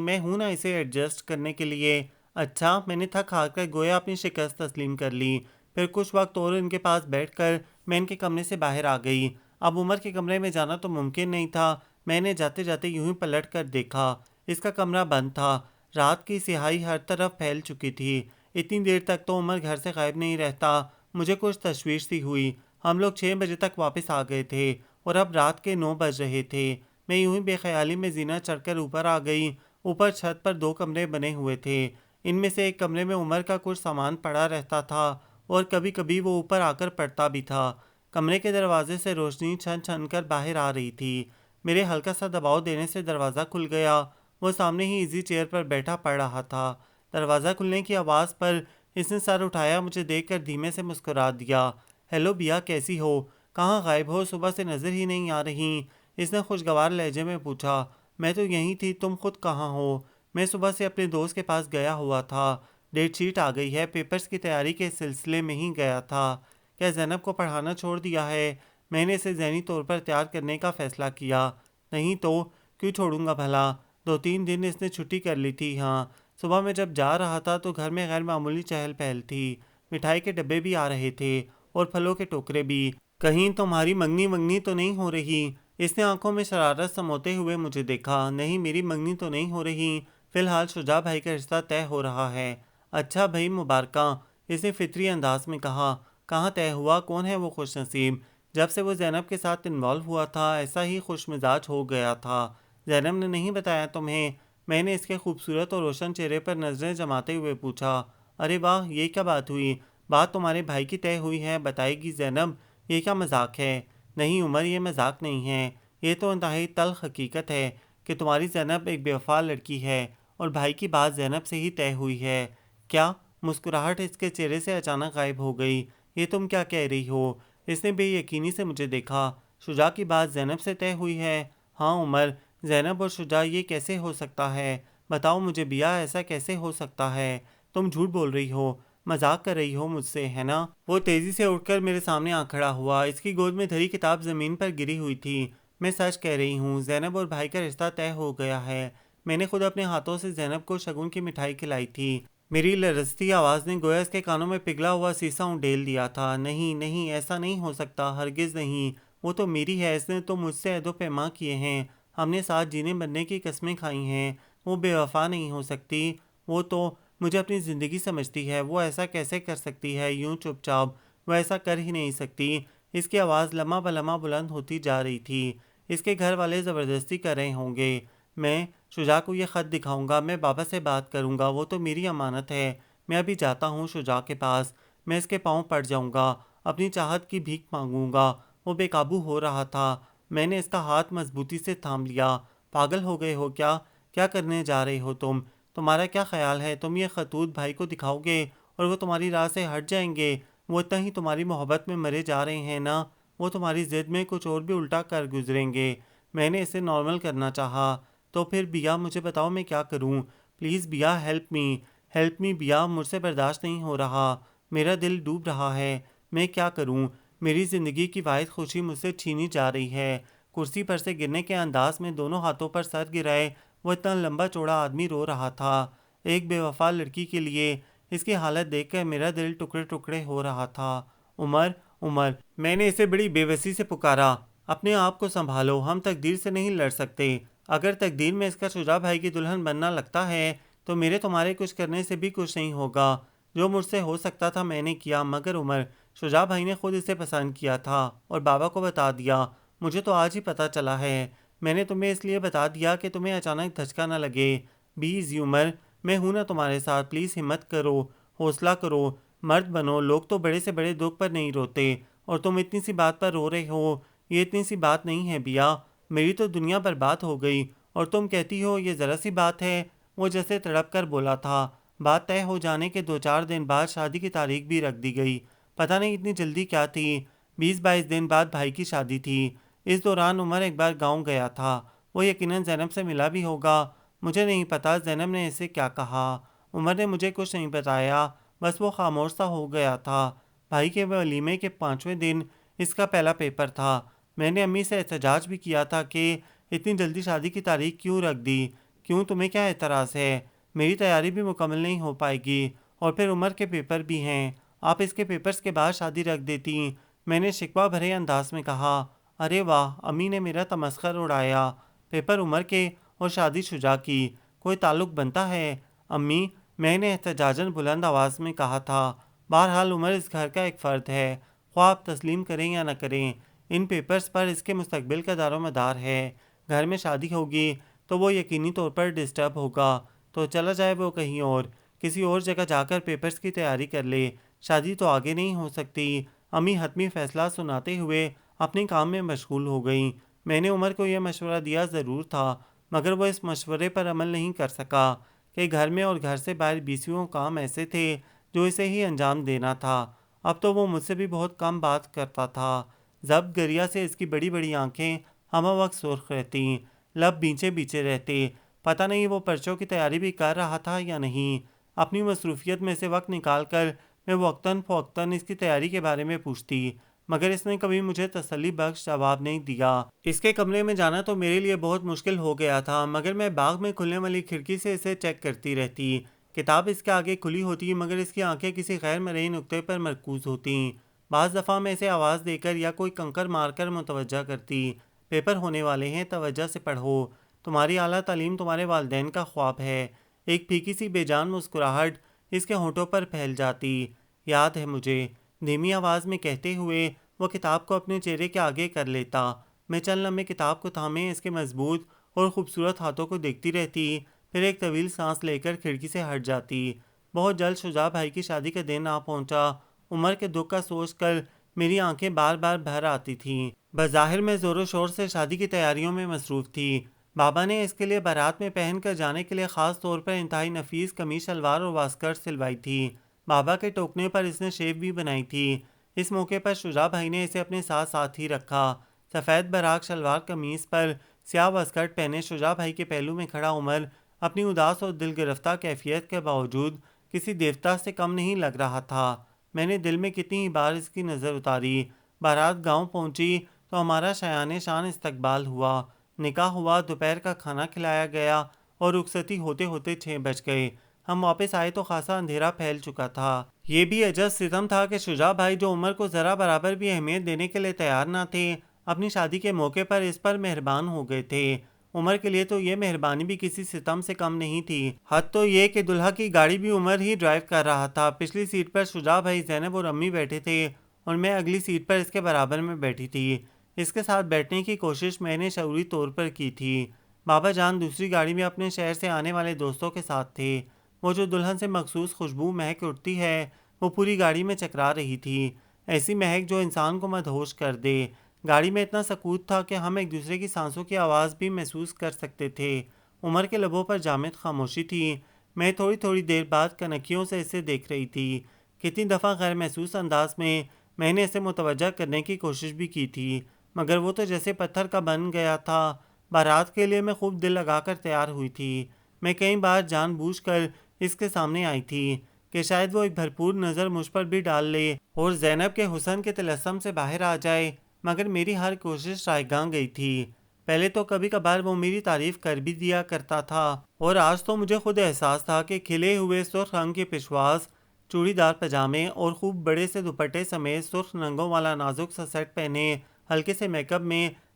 Speaker 1: میں ہوں نا اسے ایڈجسٹ کرنے کے لیے۔ اچھا، میں نے تھک ہار کر گویا اپنی شکست تسلیم کر لی۔ پھر کچھ وقت اور ان کے پاس بیٹھ کر میں ان کے کمرے سے باہر آ گئی۔ اب عمر کے کمرے میں جانا تو ممکن نہیں تھا۔ میں نے جاتے جاتے یوں ہی پلٹ کر دیکھا، اس کا کمرہ بند تھا۔ رات کی سیاہی ہر طرف پھیل چکی تھی۔ اتنی دیر تک تو عمر گھر سے غائب نہیں رہتا۔ مجھے کچھ تشویش سی ہوئی۔ ہم لوگ 6 بجے تک واپس آ گئے تھے اور اب رات کے 9 بج رہے تھے۔ میں یوں ہی بے خیالی میں زینہ چڑھ کر اوپر آ گئی۔ اوپر چھت پر 2 کمرے بنے ہوئے تھے۔ ان میں سے ایک کمرے میں عمر کا کچھ سامان پڑا رہتا تھا اور کبھی کبھی وہ اوپر آ کر پڑتا بھی تھا۔ کمرے کے دروازے سے روشنی چھن چھن کر باہر آ رہی تھی۔ میرے ہلکا سا دباؤ دینے سے دروازہ کھل گیا۔ وہ سامنے ہی ایزی چیئر پر بیٹھا پڑ رہا تھا۔ دروازہ کھلنے کی آواز پر اس نے سر اٹھایا، مجھے دیکھ کر دھیمے سے مسکرا دیا۔ ہیلو بیا، کیسی ہو؟ کہاں غائب ہو؟ صبح سے نظر ہی نہیں آ رہی۔ اس نے خوشگوار لہجے میں پوچھا۔ میں تو یہیں تھی، تم خود کہاں ہو؟ میں صبح سے اپنے دوست کے پاس گیا ہوا تھا۔ ڈیٹ شیٹ آ گئی ہے، پیپرز کی تیاری کے سلسلے میں ہی گیا تھا۔ کیا زینب کو پڑھانا چھوڑ دیا ہے؟ میں نے اسے ذہنی طور پر تیار کرنے کا فیصلہ کیا۔ نہیں تو کیوں چھوڑوں گا بھلا؟ 2-3 دن اس نے چھٹی کر لی تھی۔ ہاں، صبح میں جب جا رہا تھا تو گھر میں غیر معمولی چہل پہل تھی۔ مٹھائی کے ڈبے بھی آ رہے تھے اور پھلوں کے ٹوکرے بھی۔ کہیں تمہاری منگنی ونگنی تو نہیں ہو رہی؟ اس نے آنکھوں میں شرارت سموتے ہوئے مجھے دیکھا۔ نہیں، میری منگنی تو نہیں ہو رہی۔ فی الحال شجاع بھائی کا رشتہ طے ہو رہا ہے۔ اچھا بھائی، مبارکاں، اس نے فطری انداز میں کہا۔ کہاں طے ہوا؟ کون ہے وہ خوش نصیب؟ جب سے وہ زینب کے ساتھ انوالو ہوا تھا ایسا ہی خوش مزاج ہو گیا تھا۔ زینب نے نہیں بتایا تمہیں؟ میں نے اس کے خوبصورت اور روشن چہرے پر نظریں جماتے ہوئے پوچھا۔ ارے واہ، یہ کیا بات ہوئی؟ بات تمہارے بھائی کی طے ہوئی ہے، بتائے گی زینب؟ یہ کیا مذاق ہے؟ نہیں عمر، یہ مذاق نہیں ہے، یہ تو انتہائی تلخ حقیقت ہے کہ تمہاری زینب ایک بے وفا لڑکی ہے اور بھائی کی بات زینب سے ہی طے ہوئی ہے۔ کیا؟ مسکراہٹ اس کے چہرے سے اچانک غائب ہو گئی۔ یہ تم کیا کہہ رہی ہو؟ اس نے بے یقینی سے مجھے دیکھا۔ شجاع کی بات زینب سے طے ہوئی ہے؟ ہاں عمر، زینب اور شجاع، یہ کیسے ہو سکتا ہے؟ بتاؤ مجھے بیا، ایسا کیسے ہو سکتا ہے؟ تم جھوٹ بول رہی ہو، مذاق کر رہی ہو مجھ سے، ہے نا؟ وہ تیزی سے اٹھ کر میرے سامنے آ کھڑا ہوا۔ اس کی گود میں دھری کتاب زمین پر گری ہوئی تھی۔ میں سچ کہہ رہی ہوں، زینب اور بھائی کا رشتہ طے ہو گیا ہے۔ میں نے خود اپنے ہاتھوں سے زینب کو شگن کی مٹھائی کھلائی تھی۔ میری لرزتی آواز نے گویا اس کے کانوں میں پگھلا ہوا سیسا انڈیل دیا تھا۔ نہیں نہیں، ایسا نہیں ہو سکتا، ہرگز نہیں۔ وہ تو میری ہے، اس نے تو مجھ سے عہد و پیما کیے ہیں، ہم نے ساتھ جینے مرنے کی قسمیں کھائی ہیں۔ وہ بے وفا نہیں ہو سکتی۔ وہ تو مجھے اپنی زندگی سمجھتی ہے، وہ ایسا کیسے کر سکتی ہے یوں چپ چاپ؟ وہ ایسا کر ہی نہیں سکتی۔ اس کی آواز لمحہ بلمحہ بلند ہوتی جا رہی تھی۔ اس کے گھر والے زبردستی کر رہے ہوں گے۔ میں شجاع کو یہ خط دکھاؤں گا، میں بابا سے بات کروں گا، وہ تو میری امانت ہے۔ میں ابھی جاتا ہوں شجاع کے پاس، میں اس کے پاؤں پڑ جاؤں گا، اپنی چاہت کی بھیک مانگوں گا۔ وہ بے قابو ہو رہا تھا۔ میں نے اس کا ہاتھ مضبوطی سے تھام لیا۔ پاگل ہو گئے ہو کیا؟ کیا کرنے جا رہے ہو تم؟ تمہارا کیا خیال ہے تم یہ خطوط بھائی کو دکھاؤ گے اور وہ تمہاری راہ سے ہٹ جائیں گے؟ وہ اتنا ہی تمہاری محبت میں مرے جا رہے ہیں نا؟ وہ تمہاری ضد میں کچھ اور بھی الٹا کر گزریں گے۔ میں نے اسے نارمل کرنا چاہا۔ تو پھر بیا مجھے بتاؤ میں کیا کروں؟ پلیز بیا، ہیلپ می بیا، مجھ سے برداشت نہیں ہو رہا، میرا دل ڈوب رہا ہے۔ میں کیا کروں؟ میری زندگی کی واحد خوشی مجھ سے چھینی جا رہی ہے۔ کرسی پر سے گرنے کے انداز میں دونوں ہاتھوں پر سر گرائے وہ اتنا لمبا چوڑا آدمی رو رہا تھا۔ ایک بے وفا لڑکی کے لیے اس کی حالت دیکھ کر میرا دل ٹکڑے ٹکڑے ہو رہا تھا۔ عمر، عمر، میں نے اسے بڑی بے بسی سے پکارا۔ اپنے آپ کو سنبھالو، ہم تقدیر سے نہیں لڑ سکتے۔ اگر تقدیر میں اس کا شجاع بھائی کی دلہن بننا لگتا ہے تو میرے تمہارے کچھ کرنے سے بھی کچھ نہیں ہوگا۔ جو مجھ سے ہو سکتا تھا میں نے کیا، مگر عمر، شجاع بھائی نے خود اسے پسند کیا تھا اور بابا کو بتا دیا۔ مجھے تو آج ہی پتہ چلا ہے۔ میں نے تمہیں اس لیے بتا دیا کہ تمہیں اچانک دھچکا نہ لگے۔ بیز عمر، میں ہوں نا تمہارے ساتھ، پلیز ہمت کرو، حوصلہ کرو، مرد بنو۔ لوگ تو بڑے سے بڑے دکھ پر نہیں روتے اور تم اتنی سی بات پر رو رہے ہو۔ یہ اتنی سی بات نہیں ہے بیا، میری تو دنیا برباد ہو گئی اور تم کہتی ہو یہ ذرا سی بات ہے۔ وہ جیسے تڑپ کر بولا تھا۔ بات طے ہو جانے کے 2-4 دن بعد شادی کی تاریخ بھی رکھ دی گئی۔ پتہ نہیں اتنی جلدی کیا تھی۔ 20-22 دن بعد بھائی کی شادی تھی۔ اس دوران عمر ایک بار گاؤں گیا تھا، وہ یقیناً زینب سے ملا بھی ہوگا۔ مجھے نہیں پتا زینب نے اسے کیا کہا۔ عمر نے مجھے کچھ نہیں بتایا، بس وہ خاموش سا ہو گیا تھا۔ بھائی کے ولیمے کے 5ویں دن اس کا پہلا پیپر تھا۔ میں نے امی سے احتجاج بھی کیا تھا کہ اتنی جلدی شادی کی تاریخ کیوں رکھ دی؟ کیوں، تمہیں کیا اعتراض ہے؟ میری تیاری بھی مکمل نہیں ہو پائے گی اور پھر عمر کے پیپر بھی ہیں۔ آپ اس کے پیپرز کے بعد شادی رکھ دیتی۔ میں نے شکوہ بھرے انداز میں کہا۔ ارے واہ، امی نے میرا تمسخر اڑایا۔ پیپر عمر کے اور شادی شجاع کی، کوئی تعلق بنتا ہے امی؟ میں نے احتجاجاً بلند آواز میں کہا تھا۔ بہرحال عمر اس گھر کا ایک فرد ہے، خواہ آپ تسلیم کریں یا نہ کریں۔ ان پیپرز پر اس کے مستقبل کا دار و مدار ہے۔ گھر میں شادی ہوگی تو وہ یقینی طور پر ڈسٹرب ہوگا، تو چلا جائے وہ کہیں اور، کسی اور جگہ جا کر پیپرز کی تیاری کر لے، شادی تو آگے نہیں ہو سکتی۔ امی حتمی فیصلہ سناتے ہوئے اپنے کام میں مشغول ہو گئیں۔ میں نے عمر کو یہ مشورہ دیا ضرور تھا، مگر وہ اس مشورے پر عمل نہیں کر سکا کہ گھر میں اور گھر سے باہر بیسیوں کام ایسے تھے جو اسے ہی انجام دینا تھا۔ اب تو وہ مجھ سے بھی بہت کم بات کرتا تھا۔ ضبط گریا سے اس کی بڑی بڑی آنکھیں ہمہ وقت سرخ رہتیں، لب بیچے بیچے رہتے، پتہ نہیں وہ پرچوں کی تیاری بھی کر رہا تھا یا نہیں۔ اپنی مصروفیت میں سے وقت نکال کر میں وقتاً فوقتاً اس کی تیاری کے بارے میں پوچھتی، مگر اس نے کبھی مجھے تسلی بخش جواب نہیں دیا۔ اس کے کمرے میں جانا تو میرے لیے بہت مشکل ہو گیا تھا، مگر میں باغ میں کھلنے والی کھڑکی سے اسے چیک کرتی رہتی۔ کتاب اس کے آگے کھلی ہوتی مگر اس کی آنکھیں کسی غیر مرئی نقطے پر مرکوز ہوتیں۔ بعض دفعہ میں اسے آواز دے کر یا کوئی کنکر مار کر متوجہ کرتی، پیپر ہونے والے ہیں، توجہ سے پڑھو، تمہاری اعلیٰ تعلیم تمہارے والدین کا خواب ہے۔ ایک پھیکی سی بے جان مسکراہٹ اس کے ہونٹوں پر پھیل جاتی۔ یاد ہے مجھے، دھیمی آواز میں کہتے ہوئے وہ کتاب کو اپنے چہرے کے آگے کر لیتا۔ میں چند لمحے کتاب کو تھامے اس کے مضبوط اور خوبصورت ہاتھوں کو دیکھتی رہتی، پھر ایک طویل سانس لے کر کھڑکی سے ہٹ جاتی۔ بہت جلد شجاع بھائی کی شادی کا دن آ پہنچا۔ عمر کے دکھ کا سوچ کر میری آنکھیں بار بار بھر آتی تھیں۔ بظاہر میں زور و شور سے شادی کی تیاریوں میں مصروف تھی۔ بابا نے اس کے لیے بارات میں پہن کر جانے کے لیے خاص طور پر انتہائی نفیس قمیص شلوار اور واسکٹ سلوائی تھی۔ بابا کے ٹوکنے پر اس نے شیو بھی بنائی تھی۔ اس موقع پر شجاع بھائی نے اسے اپنے ساتھ ساتھ ہی رکھا۔ سفید براق شلوار قمیص پر سیاہ واسکٹ پہنے شجاع بھائی کے پہلو میں کھڑا عمر اپنی اداس اور دل گرفتہ کیفیت کے باوجود کسی دیوتا سے کم نہیں لگ رہا تھا۔ میں نے دل میں کتنی ہی بار اس کی نظر اتاری۔ بارات گاؤں پہنچی تو ہمارا شایان شان استقبال ہوا، نکاح ہوا، دوپہر کا کھانا کھلایا گیا اور رخصتی ہوتے ہوتے 6 بج گئے۔ ہم واپس آئے تو خاصا اندھیرا پھیل چکا تھا۔ یہ بھی عجز ستم تھا کہ شجاع بھائی جو عمر کو ذرا برابر بھی اہمیت دینے کے لیے تیار نہ تھے، اپنی شادی کے موقع پر اس پر مہربان ہو گئے تھے۔ عمر کے لیے تو یہ مہربانی بھی کسی ستم سے کم نہیں تھی۔ حد تو یہ کہ دلہا کی گاڑی بھی عمر ہی ڈرائیو کر رہا تھا۔ پچھلی سیٹ پر شجاع بھائی، زینب اور امی بیٹھے تھے اور میں اگلی سیٹ پر اس کے برابر میں بیٹھی تھی۔ اس کے ساتھ بیٹھنے کی کوشش میں نے شعوری طور پر کی تھی۔ بابا جان دوسری گاڑی میں اپنے شہر سے آنے والے دوستوں کے ساتھ تھے۔ وہ جو دلہن سے مخصوص خوشبو مہک اٹھتی ہے وہ پوری گاڑی میں چکرا رہی تھی، ایسی مہک جو انسان کو مدہوش کر دے۔ گاڑی میں اتنا سکوت تھا کہ ہم ایک دوسرے کی سانسوں کی آواز بھی محسوس کر سکتے تھے۔ عمر کے لبوں پر جامد خاموشی تھی۔ میں تھوڑی تھوڑی دیر بعد کنکیوں سے اسے دیکھ رہی تھی۔ کتنی دفعہ غیر محسوس انداز میں نے اسے متوجہ کرنے کی کوشش بھی کی تھی، مگر وہ تو جیسے پتھر کا بن گیا تھا۔ بارات کے لیے میں خوب دل لگا کر تیار ہوئی تھی۔ میں کئی بار جان بوجھ کر اس کے سامنے آئی تھی کہ شاید وہ ایک بھرپور نظر مجھ پر بھی ڈال لے اور زینب کے حسن کے طلسم سے باہر آ جائے، مگر میری ہر کوشش رائیگاں گئی تھی۔ پہلے تو کبھی کبھار وہ میری تعریف کر بھی دیا کرتا تھا، اور آج تو مجھے خود احساس تھا کہ کھلے ہوئے سرخ رنگ کے پشواز، چوڑی دار پاجامے اور خوب بڑے سے دوپٹے سمیت سرخ رنگوں والا نازک سا سیٹ پہنے ہلکے سے میک اپ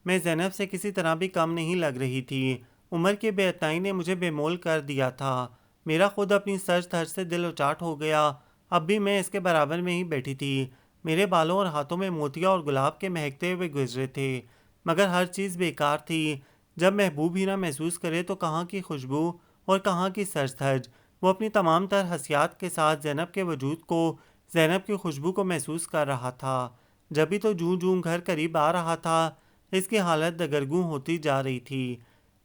Speaker 1: میں زینب سے کسی طرح بھی کم نہیں لگ رہی تھی۔ عمر کی بے اتنائی نے مجھے بے مول کر دیا تھا۔ میرا خود اپنی سج دھج سے دل اچاٹ ہو گیا۔ اب بھی میں اس کے برابر میں ہی بیٹھی تھی۔ میرے بالوں اور ہاتھوں میں موتیا اور گلاب کے مہکتے ہوئے گزرے تھے، مگر ہر چیز بیکار تھی۔ جب محبوب ہی نہ محسوس کرے تو کہاں کی خوشبو اور کہاں کی سج دھج۔ وہ اپنی تمام تر حسیات کے ساتھ زینب کے وجود کو، زینب کی خوشبو کو محسوس کر رہا تھا۔ جبھی تو جوں جوں گھر قریب آ رہا تھا اس کی حالت دگرگوں ہوتی جا رہی تھی۔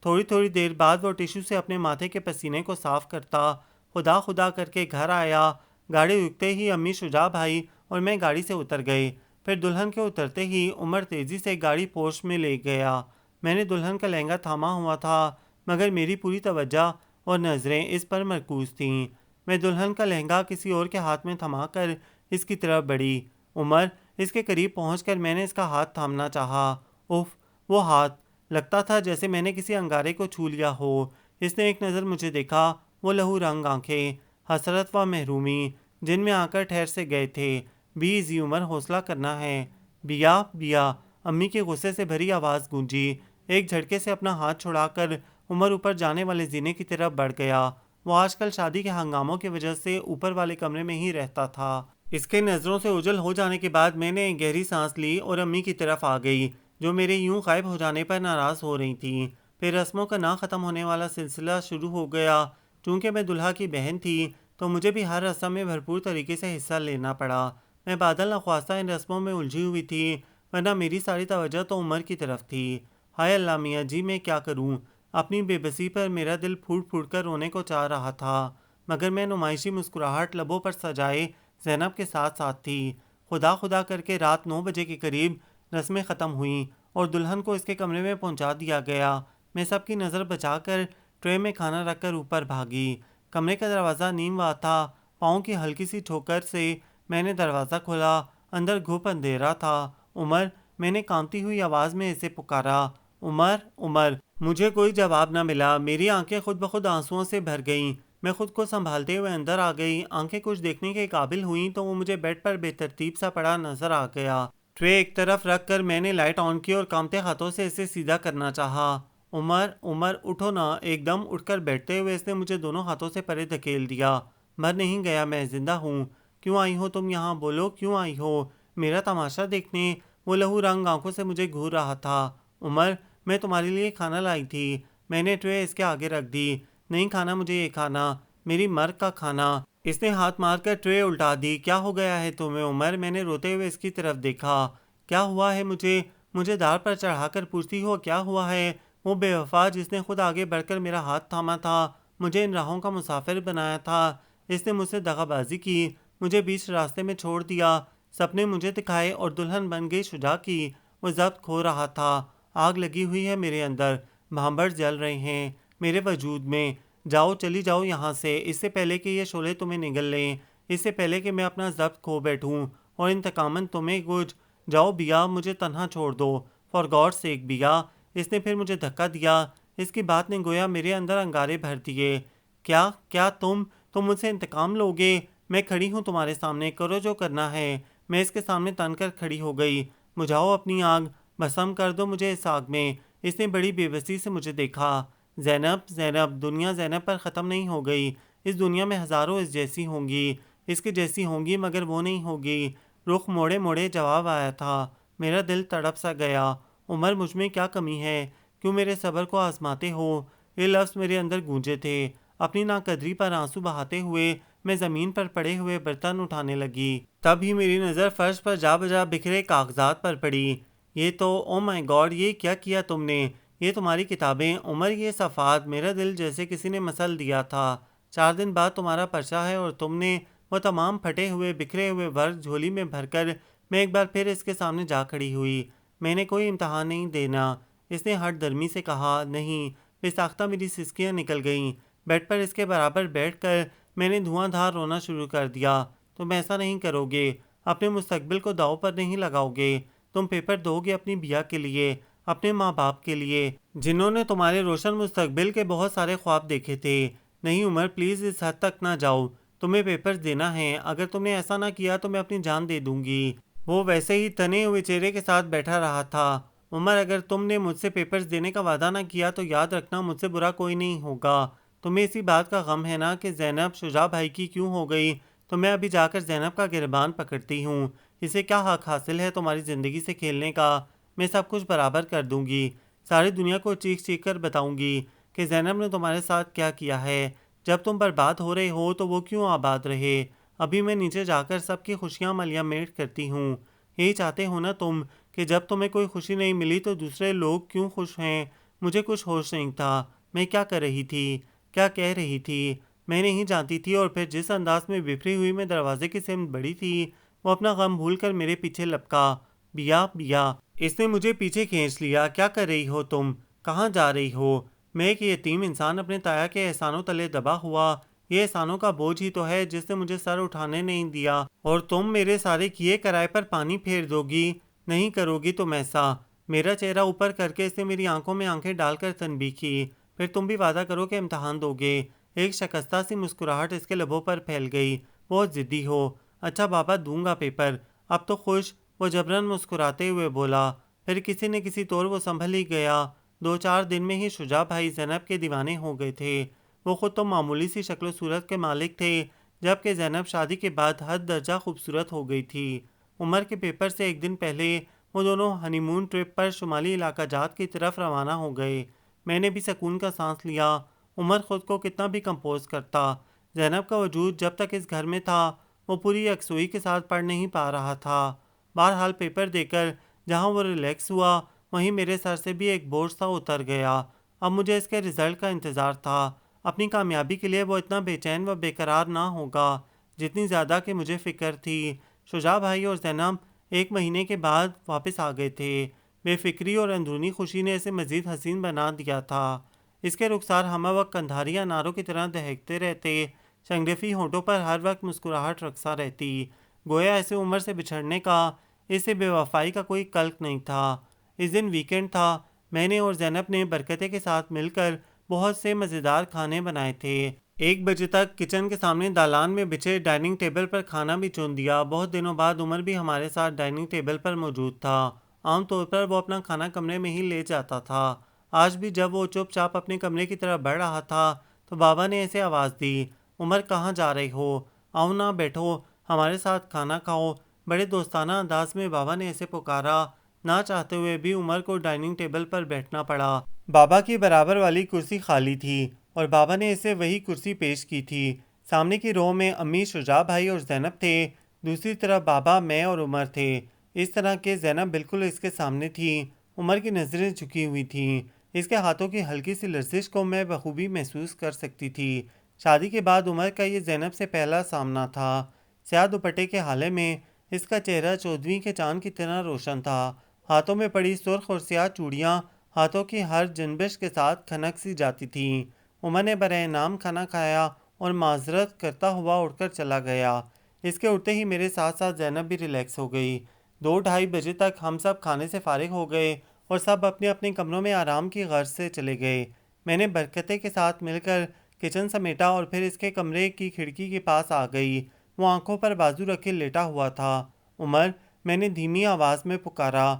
Speaker 1: تھوڑی تھوڑی دیر بعد وہ ٹیشو سے اپنے ماتھے کے پسینے کو صاف کرتا خدا خدا کر کے گھر آیا۔ گاڑی رکتے ہی امی، شجاع بھائی اور میں گاڑی سے اتر گئے۔ پھر دلہن کے اترتے ہی عمر تیزی سے گاڑی پوش میں لے گیا۔ میں نے دلہن کا لہنگا تھاما ہوا تھا، مگر میری پوری توجہ اور نظریں اس پر مرکوز تھیں۔ میں دلہن کا لہنگا کسی اور کے ہاتھ میں تھما کر اس کی طرف بڑھی۔ عمر، اس کے قریب پہنچ کر میں نے اس کا ہاتھ تھامنا چاہا۔ اف، وہ ہاتھ! لگتا تھا جیسے میں نے کسی انگارے کو چھو لیا ہو۔ اس نے ایک نظر مجھے دیکھا، وہ لہو رنگ آنکھیں، حسرت و محرومی جن میں آ کر ٹھہر سے گئے تھے۔ بی ایزی عمر، حوصلہ کرنا ہے۔ بیا بیا، امی کی غصے سے بھری آواز گونجی۔ ایک جھٹکے سے اپنا ہاتھ چھڑا کر عمر اوپر جانے والے زینے کی طرف بڑھ گیا۔ وہ آج کل شادی کے ہنگاموں کی وجہ سے اوپر والے کمرے میں ہی رہتا تھا۔ اس کے نظروں سے اوجھل ہو جانے کے بعد میں نے ایک گہری سانس لی اور امی کی طرف آ گئی، جو میرے یوں غائب ہو جانے پر ناراض ہو رہی تھیں۔ پھر رسموں کا نہ ختم ہونے والا سلسلہ شروع ہو گیا۔ چونکہ میں دلہا کی بہن تھی تو مجھے بھی ہر رسم میں بھرپور طریقے سے حصہ لینا پڑا۔ میں بادل نخواستہ ان رسموں میں الجھی ہوئی تھی، ورنہ میری ساری توجہ تو عمر کی طرف تھی۔ ہائے اللہ میاں جی، میں کیا کروں؟ اپنی بے بسی پر میرا دل پھوٹ پھوٹ کر رونے کو چاہ رہا تھا، مگر میں نمائشی مسکراہٹ لبوں پر سجائے زینب کے ساتھ ساتھ تھی۔ خدا خدا کر کے رات 9 بجے کے قریب رسمیں ختم ہوئیں اور دلہن کو اس کے کمرے میں پہنچا دیا گیا۔ میں سب کی نظر بچا کر ٹرے میں کھانا رکھ کر اوپر بھاگی۔ کمرے کا دروازہ نیم وا تھا۔ پاؤں کی ہلکی سی ٹھوکر سے میں نے دروازہ کھولا۔ اندر گھپ اندھیرا تھا۔ عمر، میں نے کانپتی ہوئی آواز میں اسے پکارا، عمر عمر۔ مجھے کوئی جواب نہ ملا۔ میری آنکھیں خود بخود آنسوؤں سے بھر گئیں۔ میں خود کو سنبھالتے ہوئے اندر آ گئی۔ آنکھیں کچھ دیکھنے کے قابل ہوئیں تو وہ مجھے بیڈ پر بے ترتیب سا پڑا نظر آ گیا۔ ٹرے ایک طرف رکھ کر میں نے لائٹ آن کی اور کانپتے ہاتھوں سے اسے سیدھا کرنا چاہا۔ عمر عمر اٹھو نا۔ ایک دم اٹھ کر بیٹھتے ہوئے اس نے مجھے دونوں ہاتھوں سے پرے دھکیل دیا۔ مر نہیں گیا میں، زندہ ہوں۔ کیوں آئی ہو تم یہاں؟ بولو کیوں آئی ہو؟ میرا تماشا دیکھنے؟ وہ لہو رنگ آنکھوں سے مجھے گھور رہا تھا۔ عمر، میں تمہارے لیے کھانا لائی تھی۔ میں نے ٹرے اس کے آگے رکھ دی۔ نہیں کھانا مجھے یہ کھانا، میری مرگ کا کھانا۔ اس نے ہاتھ مار کر ٹرے الٹا دی۔ کیا ہو گیا ہے تمہیں عمر؟ میں نے روتے ہوئے اس کی طرف دیکھا۔ کیا ہوا ہے مجھے دار پر چڑھا کر پوچھتی ہو کیا ہوا ہے؟ وہ بے وفا جس نے خود آگے بڑھ کر میرا ہاتھ تھاما تھا، مجھے ان راہوں کا مسافر بنایا تھا، اس نے مجھ سے دغا بازی کی، مجھے بیچ راستے میں چھوڑ دیا، سپنے مجھے دکھائے اور دلہن بن گئی شجاع کی۔ وہ ضبط کھو رہا تھا۔ آگ لگی ہوئی ہے میرے اندر، بھانبڑ جل رہے ہیں میرے وجود میں۔ جاؤ، چلی جاؤ یہاں سے، اس سے پہلے کہ یہ شعلے تمہیں نگل لیں، اس سے پہلے کہ میں اپنا ضبط کھو بیٹھوں اور انتقاماً تمہیں کچھ۔ جاؤ بیا، مجھے تنہا چھوڑ دو، فار گاڈ سیک بیا۔ اس نے پھر مجھے دھکا دیا۔ اس کی بات نے گویا میرے اندر انگارے بھر دیے۔ کیا تم مجھ سے انتقام لوگے؟ میں کھڑی ہوں تمہارے سامنے، کرو جو کرنا ہے۔ میں اس کے سامنے تن کر کھڑی ہو گئی۔ بجھاؤ اپنی آگ، بھسم کر دو مجھے اس آگ میں۔ اس نے بڑی بے بسی سے مجھے دیکھا۔ زینب، دنیا زینب پر ختم نہیں ہو گئی۔ اس دنیا میں ہزاروں اس جیسی ہوں گی، اس کے جیسی ہوں گی، مگر وہ نہیں ہوگی۔ رخ موڑے موڑے جواب آیا تھا۔ میرا دل تڑپ سا گیا۔ عمر، مجھ میں کیا کمی ہے؟ کیوں میرے صبر کو آزماتے ہو؟ یہ لفظ میرے اندر گونجے تھے۔ اپنی ناقدری پر آنسو بہاتے ہوئے میں زمین پر پڑے ہوئے برتن اٹھانے لگی۔ تب ہی میری نظر فرش پر جا بجا بکھرے کاغذات پر پڑی۔ یہ تو، او مائی گاڈ، یہ کیا کیا تم نے؟ یہ تمہاری کتابیں عمر، یہ صفحات۔ میرا دل جیسے کسی نے مسل دیا تھا۔ 4 دن بعد تمہارا پرچہ ہے اور تم نے وہ تمام پھٹے ہوئے بکھرے ہوئے ورق جھولی میں بھر کر۔ میں ایک بار پھر اس کے سامنے جا کھڑی ہوئی۔ میں نے کوئی امتحان نہیں دینا، اس نے ہٹ درمی سے کہا۔ نہیں۔ بے ساختہ میری سسکیاں نکل گئیں۔ بیڈ پر اس کے برابر بیٹھ کر میں نے دھواں دھار رونا شروع کر دیا۔ تم ایسا نہیں کرو گے، اپنے مستقبل کو داؤ پر نہیں لگاؤ گے۔ تم پیپر دو گے اپنی بیا کے لیے، اپنے ماں باپ کے لیے، جنہوں نے تمہارے روشن مستقبل کے بہت سارے خواب دیکھے تھے۔ نہیں عمر، پلیز اس حد تک نہ جاؤ۔ تمہیں پیپرز دینا ہے، اگر تم نے ایسا نہ کیا تو میں اپنی جان دے دوں گی۔ وہ ویسے ہی تنے ہوئے چہرے کے ساتھ بیٹھا رہا تھا۔ عمر، اگر تم نے مجھ سے پیپرز دینے کا وعدہ نہ کیا تو یاد رکھنا مجھ سے برا کوئی نہیں ہوگا۔ تمہیں اسی بات کا غم ہے نا کہ زینب شجاع بھائی کی کیوں ہو گئی، تو میں ابھی جا کر زینب کا گریبان پکڑتی ہوں۔ اسے کیا حق حاصل ہے تمہاری زندگی سے کھیلنے کا؟ میں سب کچھ برابر کر دوں گی، ساری دنیا کو چیخ چیخ کر بتاؤں گی کہ زینب نے تمہارے ساتھ کیا کیا ہے۔ جب تم برباد ہو رہے ہو تو وہ کیوں آباد رہے؟ ابھی میں نیچے جا کر سب کی خوشیاں ملیا میٹ کرتی ہوں۔ یہی چاہتے ہو نا تم کہ جب تمہیں کوئی خوشی نہیں ملی تو دوسرے لوگ کیوں خوش ہیں؟ مجھے کچھ ہوش نہیں تھا، میں کیا کر رہی تھی، کیا کہہ رہی تھی، میں نہیں جانتی تھی۔ اور پھر جس انداز میں بفری ہوئی میں دروازے کی سمت بڑھی تھی، وہ اپنا غم بھول کر میرے پیچھے لپکا۔ بیا بیا، اس نے مجھے پیچھے کھینچ لیا۔ کیا کر رہی ہو تم؟ کہاں جا رہی ہو؟ میں ایک یتیم انسان اپنے تایا کے احسانوں تلے دبا ہوا، یہ احسانوں کا بوجھ ہی تو ہے جس نے مجھے سر اٹھانے نہیں دیا، اور تم میرے سارے کیے کرائے پر پانی پھیر دو گی؟ نہیں کرو گی تم ایسا۔ میرا چہرہ اوپر کر کے اس نے میری آنکھوں میں آنکھیں ڈال کر تنبیہ کی۔ پھر تم بھی وعدہ کرو کہ امتحان دو گے۔ ایک شکستہ سی مسکراہٹ اس کے لبوں پر پھیل گئی۔ بہت ضدی ہو۔ اچھا بابا، دوں گا پیپر، اب تو خوش؟ وہ جبراً مسکراتے ہوئے بولا۔ پھر کسی نہ کسی طور وہ سنبھل ہی گیا۔ 2-4 دن میں ہی شجاع بھائی زینب کے دیوانے ہو گئے تھے۔ وہ خود تو معمولی سی شکل و صورت کے مالک تھے، جبکہ زینب شادی کے بعد حد درجہ خوبصورت ہو گئی تھی۔ عمر کے پیپر سے ایک دن پہلے وہ دونوں ہنی مون ٹرپ پر شمالی علاقہ جات کی طرف روانہ ہو گئے۔ میں نے بھی سکون کا سانس لیا۔ عمر خود کو کتنا بھی کمپوز کرتا، زینب کا وجود جب تک اس گھر میں تھا وہ پوری یکسوئی کے ساتھ پڑھ نہیں پا رہا تھا۔ بہرحال پیپر دے کر جہاں وہ ریلیکس ہوا وہیں میرے سر سے بھی ایک بوجھ سا اتر گیا۔ اب مجھے اس کے رزلٹ کا انتظار تھا۔ اپنی کامیابی کے لیے وہ اتنا بے چین و بے قرار نہ ہوگا جتنی زیادہ کہ مجھے فکر تھی۔ شجاع بھائی اور زینب 1 مہینے کے بعد واپس آ گئے تھے۔ بے فکری اور اندرونی خوشی نے اسے مزید حسین بنا دیا تھا۔ اس کے رخسار ہمہ وقت کندھاری اناروں کی طرح دہکتے رہتے، شنگریفی ہونٹوں پر ہر وقت مسکراہٹ رقصہ رہتی، گویا ایسے عمر سے بچھڑنے کا، اسے بے وفائی کا کوئی کلک نہیں تھا۔ اس دن ویکنڈ تھا۔ میں نے اور زینب نے برکتے کے ساتھ مل کر بہت سے مزیدار کھانے بنائے تھے۔ 1 بجے تک کچن کے سامنے دالان میں بچھے ڈائننگ ٹیبل پر کھانا بھی چون دیا۔ بہت دنوں بعد عمر بھی ہمارے ساتھ ڈائننگ ٹیبل پر موجود تھا۔ عام طور پر وہ اپنا کھانا کمرے میں ہی لے جاتا تھا۔ آج بھی جب وہ چپ چاپ اپنے کمرے کی طرف بڑھ رہا تھا تو بابا نے اسے آواز دی، عمر کہاں جا رہے ہو؟ آؤ نا بیٹھو، ہمارے ساتھ کھانا کھاؤ۔ بڑے دوستانہ انداز میں بابا نے اسے پکارا۔ نہ چاہتے ہوئے بھی عمر کو ڈائننگ ٹیبل پر بیٹھنا پڑا۔ بابا کی برابر والی کرسی خالی تھی اور بابا نے اسے وہی کرسی پیش کی تھی۔ سامنے کی رو میں امی، شجاع بھائی اور زینب تھے، دوسری طرف بابا، میں اور عمر تھے۔ اس طرح کہ زینب بالکل اس کے سامنے تھی۔ عمر کی نظریں جھکی ہوئی تھیں۔ اس کے ہاتھوں کی ہلکی سی لرزش کو میں بخوبی محسوس کر سکتی تھی۔ شادی کے بعد عمر کا یہ زینب سے پہلا سامنا تھا۔ سیاہ دوپٹے کے حالے میں اس کا چہرہ 14ویں کے چاند کی طرح روشن تھا۔ ہاتھوں میں پڑی سرخ اور سیاہ چوڑیاں ہاتھوں کی ہر جنبش کے ساتھ کھنک سی جاتی تھیں۔ عمر نے برائے انعام کھانا کھایا اور معذرت کرتا ہوا اٹھ کر چلا گیا۔ اس کے اٹھتے ہی میرے ساتھ ساتھ زینب بھی ریلیکس ہو گئی۔ 2-2:30 بجے تک ہم سب کھانے سے فارغ ہو گئے اور سب اپنے اپنے کمروں میں آرام کی غرض سے چلے گئے۔ میں نے برکتے کے ساتھ مل کر کچن سمیٹا اور پھر اس کے کمرے کی کھڑکی کے پاس آ گئی۔ وہ آنکھوں پر بازو رکھے لیٹا ہوا تھا۔ عمر، میں نے دھیمی آواز میں پکارا۔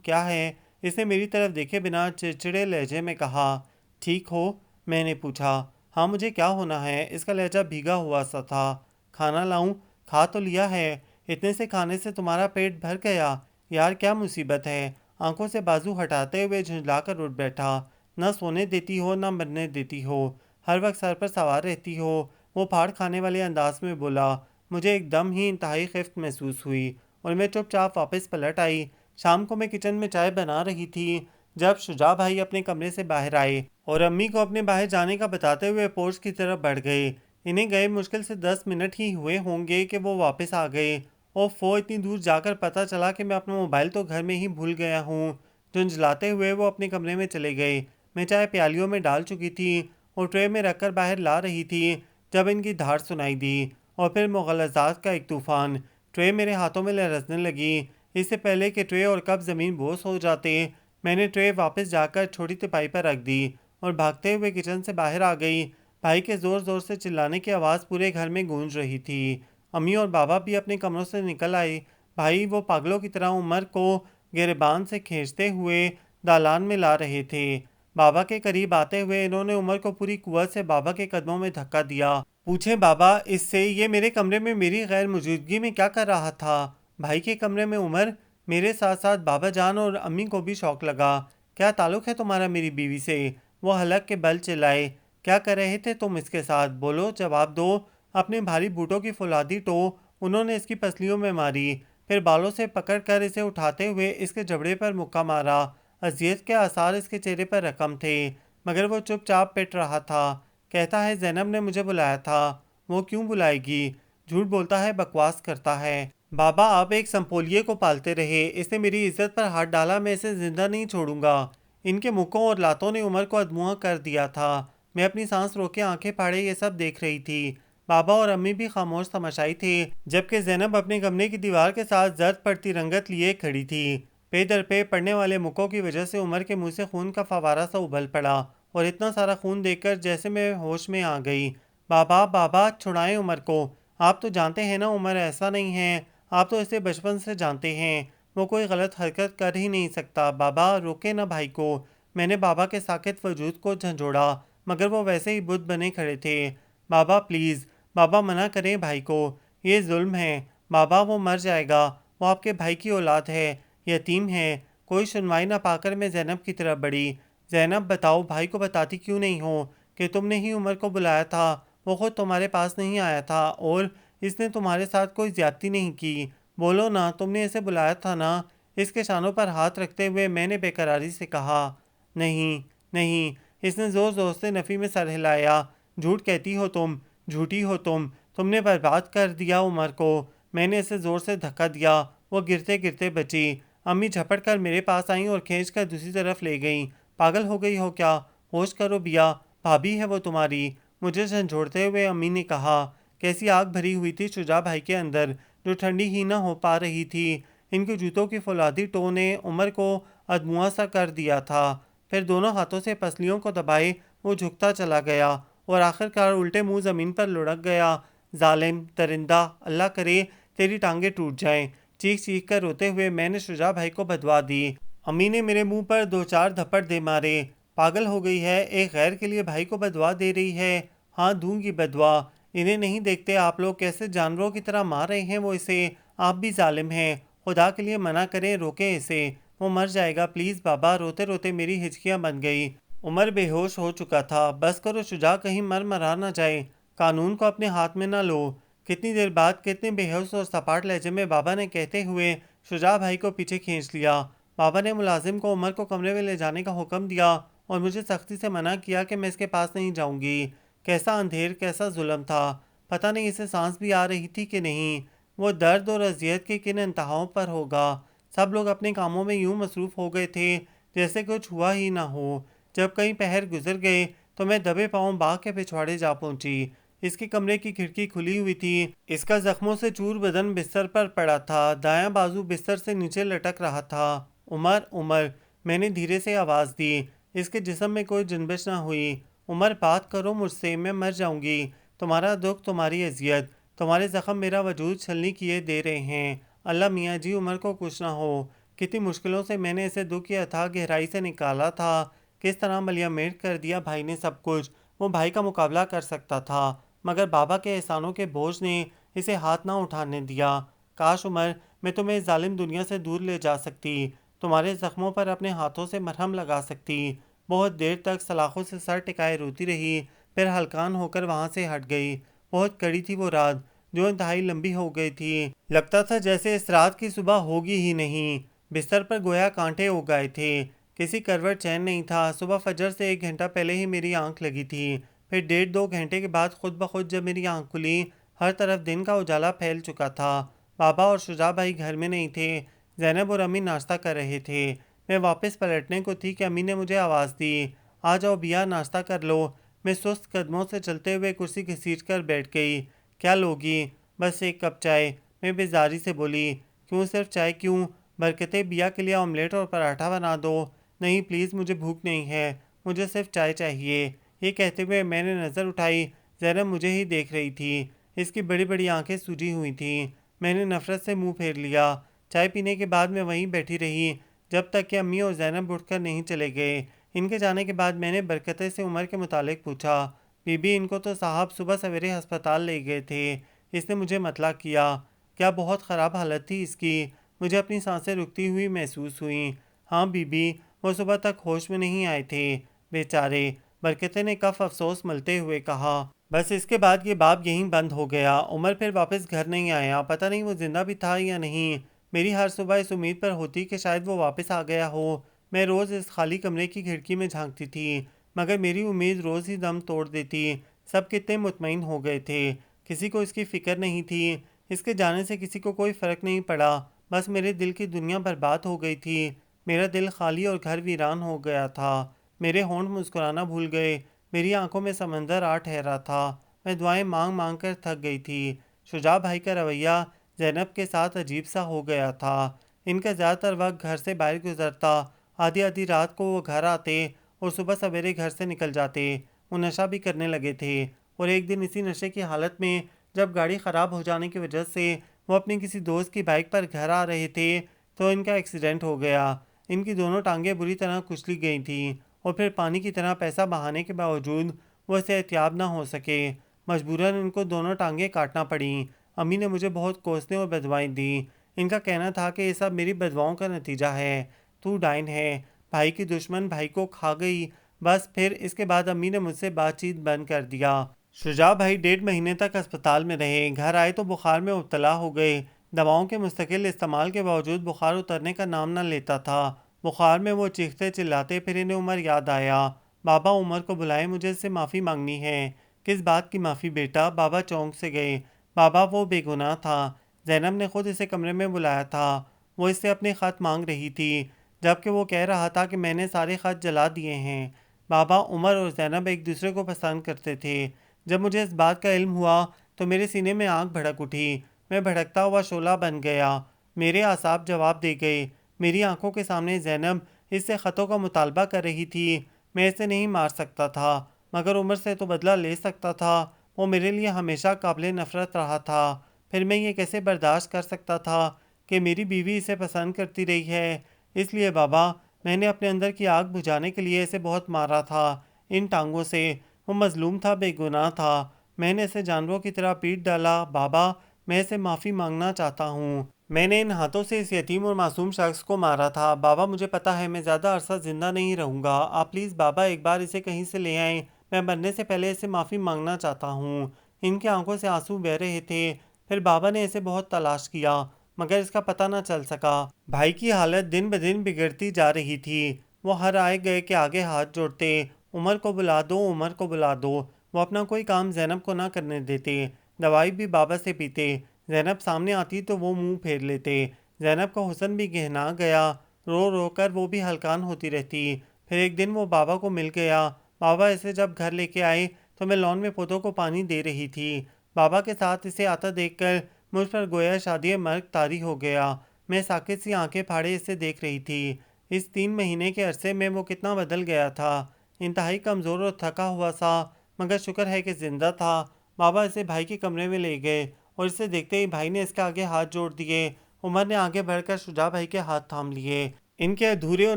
Speaker 1: کیا ہے؟ اس نے میری طرف دیکھے بنا چڑچڑے لہجے میں کہا۔ ٹھیک ہو؟ میں نے پوچھا۔ ہاں، مجھے کیا ہونا ہے؟ اس کا لہجہ بھیگا ہوا سا تھا۔ کھانا لاؤں؟ کھا تو لیا ہے۔ اتنے سے کھانے سے تمہارا پیٹ بھر گیا؟ یار کیا مصیبت ہے؟ آنکھوں سے بازو ہٹاتے ہوئے جھنجلا کر اٹھ بیٹھا۔ نہ سونے دیتی ہو نہ مرنے دیتی ہو، ہر وقت سر پر سوار رہتی ہو، وہ پھاڑ کھانے والے انداز میں بولا۔ مجھے ایک دم ہی انتہائی خفت محسوس ہوئی اور میں چپ چاپ واپس پلٹ آئی۔ شام کو میں کچن میں چائے بنا رہی تھی جب شجاع بھائی اپنے کمرے سے باہر آئے اور امی کو اپنے باہر جانے کا بتاتے ہوئے پورچ کی طرف بڑھ گئے۔ انہیں گئے مشکل سے 10 منٹ ہی ہوئے ہوں گے کہ وہ واپس آ گئے۔ اوفو، اتنی دور جا کر پتہ چلا کہ میں اپنا موبائل تو گھر میں ہی بھول گیا ہوں۔ جھنجھلاتے ہوئے وہ اپنے کمرے میں چلے گئے۔ میں چائے پیالیوں میں ڈال چکی تھی اور ٹرے میں رکھ کر باہر لا رہی تھی جب ان کی دھاڑ سنائی دی اور پھر مغالطات کا ایک طوفان۔ ٹرے میرے ہاتھوں میں لرزنے لگی۔ اس سے پہلے کہ ٹرے اور کپ زمین بوس ہو جاتے، میں نے ٹرے واپس جا کر چھوٹی تپائی پر رکھ دی اور بھاگتے ہوئے کچن سے باہر آ گئی۔ بھائی کے زور زور سے چلانے کی آواز پورے گھر میں گونج رہی تھی۔ امی اور بابا بھی اپنے کمروں سے نکل آئے۔ بھائی وہ پاگلوں کی طرح عمر کو گریبان سے کھینچتے ہوئے دالان میں لا رہے تھے۔ بابا کے قریب آتے ہوئے انہوں نے عمر کو پوری قوت سے بابا کے قدموں میں دھکا دیا۔ پوچھیں بابا اس سے، یہ میرے کمرے میں میری غیر موجودگی میں کیا کر رہا تھا؟ بھائی کے کمرے میں عمر؟ میرے ساتھ ساتھ بابا جان اور امی کو بھی شوق لگا۔ کیا تعلق ہے تمہارا میری بیوی سے؟ وہ حلق کے بل چلائے۔ کیا کر رہے تھے تم اس کے ساتھ؟ بولو، جواب دو۔ اپنے بھاری بوٹوں کی فولادی ٹو انہوں نے اس کی پسلیوں میں ماری، پھر بالوں سے پکڑ کر اسے اٹھاتے ہوئے اس کے جبڑے پر مکہ مارا۔ اذیت کے آثار اس کے چہرے پر رقم تھے، مگر وہ چپ چاپ پٹ رہا تھا۔ کہتا ہے زینب نے مجھے بلایا تھا۔ وہ کیوں بلائے گی؟ جھوٹ بولتا ہے، بکواس کرتا ہے۔ بابا آپ ایک سنپولیے کو پالتے رہے، اس نے میری عزت پر ہاتھ ڈالا، میں اسے زندہ نہیں چھوڑوں گا۔ ان کے مکوں اور لاتوں نے عمر کو ادموا کر دیا تھا۔ میں اپنی سانس روکے آنکھیں پھاڑے یہ سب دیکھ رہی تھی۔ بابا اور امی بھی خاموش تماشائی تھے، جبکہ زینب اپنے کمرے کی دیوار کے ساتھ زرد پڑتی رنگت لیے کھڑی تھی۔ پے در پے پڑنے والے مکوں کی وجہ سے عمر کے منہ سے خون کا فوارہ سا ابل پڑا اور اتنا سارا خون دیکھ کر جیسے میں ہوش میں آ گئی۔ بابا بابا چھڑائیں عمر کو، آپ تو جانتے ہیں نا عمر ایسا نہیں ہے، آپ تو اسے بچپن سے جانتے ہیں، وہ کوئی غلط حرکت کر ہی نہیں سکتا۔ بابا روکے نا بھائی کو۔ میں نے بابا کے ساکت وجود کو جھنجھوڑا مگر وہ ویسے ہی بت بنے کھڑے تھے۔ بابا پلیز۔ بابا منع کریں بھائی کو، یہ ظلم ہے۔ بابا وہ مر جائے گا، وہ آپ کے بھائی کی اولاد ہے، یتیم ہے۔ کوئی سنوائی نہ پا کر میں زینب کی طرف بڑھی۔ زینب بتاؤ بھائی کو بتاتی کیوں نہیں ہو کہ تم نے ہی عمر کو بلایا تھا، وہ خود تمہارے پاس نہیں آیا تھا اور اس نے تمہارے ساتھ کوئی زیادتی نہیں کی۔ بولو نا، تم نے اسے بلایا تھا نا؟ اس کے شانوں پر ہاتھ رکھتے ہوئے میں نے بے قراری سے کہا۔ نہیں نہیں، اس نے زور زور سے نفی میں سر ہلایا۔ جھوٹ کہتی ہو تم، جھوٹی ہو تم نے برباد کر دیا عمر کو۔ میں نے اسے زور سے دھکا دیا، وہ گرتے گرتے بچی۔ امی جھپٹ کر میرے پاس آئیں اور کھینچ کر دوسری طرف لے گئیں۔ پاگل ہو گئی ہو کیا؟ ہوش کرو بیا، بھابھی ہے وہ تمہاری۔ مجھے جھنجھوڑتے ہوئے امی نے کہا۔ کیسی آگ بھری ہوئی تھی شجاع بھائی کے اندر، جو ٹھنڈی ہی نہ ہو پا رہی تھی۔ ان کے جوتوں کی فولادی ٹو نے عمر کو ادموا سا کر دیا تھا۔ پھر دونوں ہاتھوں سے پسلیوں کو دبائے وہ جھکتا چلا گیا اور آخر کار الٹے منہ زمین پر لڑک گیا۔ ظالم درندہ، اللہ کرے تیری ٹانگیں ٹوٹ جائیں۔ چیخ چیخ کر روتے ہوئے میں نے شجاع بھائی کو بدوا دی۔ امی نے میرے منہ پر 2-4 دھپڑ دے مارے۔ پاگل ہو گئی ہے، ایک غیر کے لیے بھائی کو بدوا دے رہی ہے۔ ہاں دوں گی بدوا، انہیں نہیں دیکھتے آپ لوگ کیسے جانوروں کی طرح مار رہے ہیں وہ اسے؟ آپ بھی ظالم ہیں، خدا کے لیے منع کریں، روکیں اسے، وہ مر جائے گا پلیز بابا۔ روتے روتے میری ہچکیاں بن گئی۔ عمر بے ہوش ہو چکا تھا۔ بس کرو شجاع، کہیں مرا نہ جائے، قانون کو اپنے ہاتھ میں نہ لو۔ کتنی دیر بعد کتنے بے ہوش اور سپاٹ لہجے میں بابا نے کہتے ہوئے شجاع بھائی کو پیچھے کھینچ لیا۔ بابا نے ملازم کو عمر کو کمرے میں لے جانے کا حکم دیا اور مجھے سختی سے منع کیا کہ میں اس کے پاس نہیں جاؤں گی۔ کیسا اندھیر، کیسا ظلم تھا، پتہ نہیں اسے سانس بھی آ رہی تھی کہ نہیں۔ وہ درد اور اذیت کے کن انتہاؤں پر ہوگا۔ سب لوگ اپنے کاموں میں یوں مصروف ہو گئے تھے جیسے کچھ ہوا ہی نہ ہو۔ جب کئی پہر گزر گئے تو میں دبے پاؤں باغ کے پچھواڑے جا پہنچی۔ اس کے کمرے کی کھڑکی کھلی ہوئی تھی۔ اس کا زخموں سے چور بدن بستر پر پڑا تھا، دایاں بازو بستر سے نیچے لٹک رہا تھا۔ عمر عمر، میں نے دھیرے سے آواز دی۔ اس کے جسم میں کوئی جنبش نہ ہوئی۔ عمر بات کرو مجھ سے، میں مر جاؤں گی۔ تمہارا دکھ، تمہاری اذیت، تمہارے زخم میرا وجود چھلنی کیے دے رہے ہیں۔ اللہ میاں جی، عمر کو کچھ نہ ہو۔ کتنی مشکلوں سے میں نے اسے دکھ کی اتھاہ گہرائی سے نکالا تھا۔ کس طرح ملیا میٹ کر دیا بھائی نے سب کچھ۔ وہ بھائی کا مقابلہ کر سکتا تھا، مگر بابا کے احسانوں کے بوجھ نے اسے ہاتھ نہ اٹھانے دیا۔ کاش عمر، میں تمہیں اس ظالم دنیا سے دور لے جا سکتی، تمہارے زخموں پر اپنے ہاتھوں سے مرہم لگا سکتی۔ بہت دیر تک سلاخوں سے سر ٹکائے روتی رہی، پھر ہلکان ہو کر وہاں سے ہٹ گئی۔ بہت کڑی تھی وہ رات، جو انتہائی لمبی ہو گئی تھی۔ لگتا تھا جیسے اس رات کی صبح ہوگی ہی نہیں۔ بستر پر گویا کانٹے اگ گئے تھے، کسی کروٹ چین نہیں تھا۔ صبح فجر سے 1 گھنٹہ پہلے ہی میری آنکھ لگی تھی، پھر 1.5-2 گھنٹے کے بعد خود بخود جب میری آنکھ کھلی، ہر طرف دن کا اجالا پھیل چکا تھا۔ بابا اور شجاع بھائی گھر میں نہیں تھے۔ زینب اور امی ناشتہ کر رہے تھے۔ میں واپس پلٹنے کو تھی کہ امی نے مجھے آواز دی، آ جاؤ بیا، ناشتہ کر لو۔ میں سست قدموں سے چلتے ہوئے کرسی گھسیٹ کر بیٹھ گئی۔ کیا لوگی؟ بس 1 کپ چائے، میں بیزاری سے بولی۔ کیوں صرف چائے کیوں؟ برکتیں، بیا کے لیے آملیٹ اور پراٹھا بنا دو۔ نہیں پلیز، مجھے بھوک نہیں ہے، مجھے صرف چائے چاہیے۔ یہ کہتے ہوئے میں نے نظر اٹھائی، زینب مجھے ہی دیکھ رہی تھی۔ اس کی بڑی بڑی آنکھیں سوجی ہوئی تھیں۔ میں نے نفرت سے منہ پھیر لیا۔ چائے پینے کے بعد میں وہیں بیٹھی رہی جب تک کہ امی اور زینب اٹھ کر نہیں چلے گئے۔ ان کے جانے کے بعد میں نے برکتیں سے عمر کے متعلق پوچھا۔ بی بی، ان کو تو صاحب صبح سویرے ہسپتال لے گئے تھے، اس نے مجھے مطلع کیا۔ کیا بہت خراب حالت تھی اس کی؟ مجھے اپنی سانسیں رکتی ہوئی محسوس ہوئیں۔ ہاں بی بی، وہ صبح تک ہوش میں نہیں آئے تھے، بیچارے، برکتیں نے کف افسوس ملتے ہوئے کہا۔ بس اس کے بعد یہ باب یہیں بند ہو گیا۔ عمر پھر واپس گھر نہیں آیا، پتہ نہیں وہ زندہ بھی تھا یا نہیں۔ میری ہر صبح اس امید پر ہوتی کہ شاید وہ واپس آ گیا ہو۔ میں روز اس خالی کمرے کی کھڑکی میں جھانکتی تھی، مگر میری امید روز ہی دم توڑ دیتی۔ سب کتنے مطمئن ہو گئے تھے، کسی کو اس کی فکر نہیں تھی۔ اس کے جانے سے کسی کو کوئی فرق نہیں پڑا، بس میرے دل کی دنیا برباد ہو گئی تھی۔ میرا دل خالی اور گھر ویران ہو گیا تھا۔ میرے ہونٹ مسکرانا بھول گئے، میری آنکھوں میں سمندر آ ٹھہرا تھا۔ میں دعائیں مانگ مانگ کر تھک گئی تھی۔ شجاع بھائی کا رویہ زینب کے ساتھ عجیب سا ہو گیا تھا۔ ان کا زیادہ تر وقت گھر سے باہر گزرتا۔ آدھی آدھی رات کو وہ گھر آتے اور صبح سویرے گھر سے نکل جاتے۔ وہ نشہ بھی کرنے لگے تھے، اور ایک دن اسی نشے کی حالت میں جب گاڑی خراب ہو جانے کی وجہ سے وہ اپنی کسی دوست کی بائک پر گھر آ رہے تھے تو ان کا ایکسیڈنٹ ہو گیا۔ ان کی دونوں ٹانگیں بری طرح کچلی گئی تھیں، اور پھر پانی کی طرح پیسہ بہانے کے باوجود وہ اسے احتیاط نہ ہو سکے۔ مجبوراً ان کو دونوں ٹانگیں کاٹنا پڑیں۔ امی نے مجھے بہت کوسنے اور بدوائیں دیں۔ ان کا کہنا تھا کہ یہ سب میری بدواؤں کا نتیجہ ہے، تو ڈائن ہے، بھائی کی دشمن بھائی کو کھا گئی۔ بس پھر اس کے بعد امی نے مجھ سے بات چیت بند کر دیا۔ شجاع بھائی 1.5 مہینے تک اسپتال میں رہے، گھر آئے تو بخار میں مبتلا ہو گئے۔ دواؤں کے مستقل استعمال کے باوجود بخار اترنے کا نام نہ لیتا تھا۔ بخار میں وہ چیختے چلاتے، پھر انہیں عمر یاد آیا۔ بابا عمر کو بلائے، مجھے اس سے معافی مانگنی ہے۔ کس بات کی معافی بیٹا؟ بابا چونک سے گئے۔ بابا وہ بے گناہ تھا، زینب نے خود اسے کمرے میں بلایا تھا، وہ اس سے اپنے خط مانگ رہی تھی، جبکہ وہ کہہ رہا تھا کہ میں نے سارے خط جلا دیے ہیں۔ بابا عمر اور زینب ایک دوسرے کو پسند کرتے تھے۔ جب مجھے اس بات کا علم ہوا تو میرے سینے میں آگ بھڑک اٹھی، میں بھڑکتا ہوا شعلہ بن گیا۔ میرے اعصاب جواب دے گئے۔ میری آنکھوں کے سامنے زینب اس سے خطوں کا مطالبہ کر رہی تھی۔ میں اسے نہیں مار سکتا تھا، مگر عمر سے تو بدلہ لے سکتا تھا۔ وہ میرے لیے ہمیشہ قابل نفرت رہا تھا۔ پھر میں یہ کیسے برداشت کر سکتا تھا کہ میری بیوی اسے پسند کرتی رہی ہے؟ اس لیے بابا، میں نے اپنے اندر کی آگ بجھانے کے لیے اسے بہت مارا تھا، ان ٹانگوں سے۔ وہ مظلوم تھا، بے گناہ تھا، میں نے اسے جانوروں کی طرح پیٹ ڈالا۔ بابا، میں اسے معافی مانگنا چاہتا ہوں۔ میں نے ان ہاتھوں سے اس یتیم اور معصوم شخص کو مارا تھا۔ بابا، مجھے پتا ہے میں زیادہ عرصہ زندہ نہیں رہوں گا، آپ پلیز بابا ایک بار اسے کہیں سے لے آئیں، میں مرنے سے پہلے اسے معافی مانگنا چاہتا ہوں۔ ان کی آنکھوں سے آنسو بہہ رہے تھے۔ پھر بابا نے اسے بہت تلاش کیا، مگر اس کا پتہ نہ چل سکا۔ بھائی کی حالت دن بدن بگڑتی جا رہی تھی۔ وہ ہر آئے گئے کے آگے ہاتھ جوڑتے، عمر کو بلا دو، عمر کو بلا دو۔ وہ اپنا کوئی کام زینب کو نہ کرنے دیتے، دوائی بھی بابا سے پیتے۔ زینب سامنے آتی تو وہ منہ پھیر لیتے۔ زینب کا حسن بھی گہنا گیا، رو رو کر وہ بھی ہلکان ہوتی رہتی۔ پھر ایک دن وہ بابا کو مل گیا۔ بابا اسے جب گھر لے کے آئے تو میں لان میں پودوں کو پانی دے رہی تھی۔ بابا کے ساتھ اسے آتا دیکھ کر مجھ پر گویا شادی مرگ طاری ہو گیا۔ میں ساکت سی آنکھیں پھاڑے اسے دیکھ رہی تھی۔ اس 3 مہینے کے عرصے میں وہ کتنا بدل گیا تھا، انتہائی کمزور اور تھکا ہوا سا، مگر شکر ہے کہ زندہ تھا۔ بابا اسے بھائی کے کمرے میں لے گئے اور اسے دیکھتے ہی بھائی نے اس کے آگے ہاتھ جوڑ دیے۔ عمر نے آگے بڑھ کر شجاع بھائی کے ہاتھ تھام لیے۔ ان کے ادھورے اور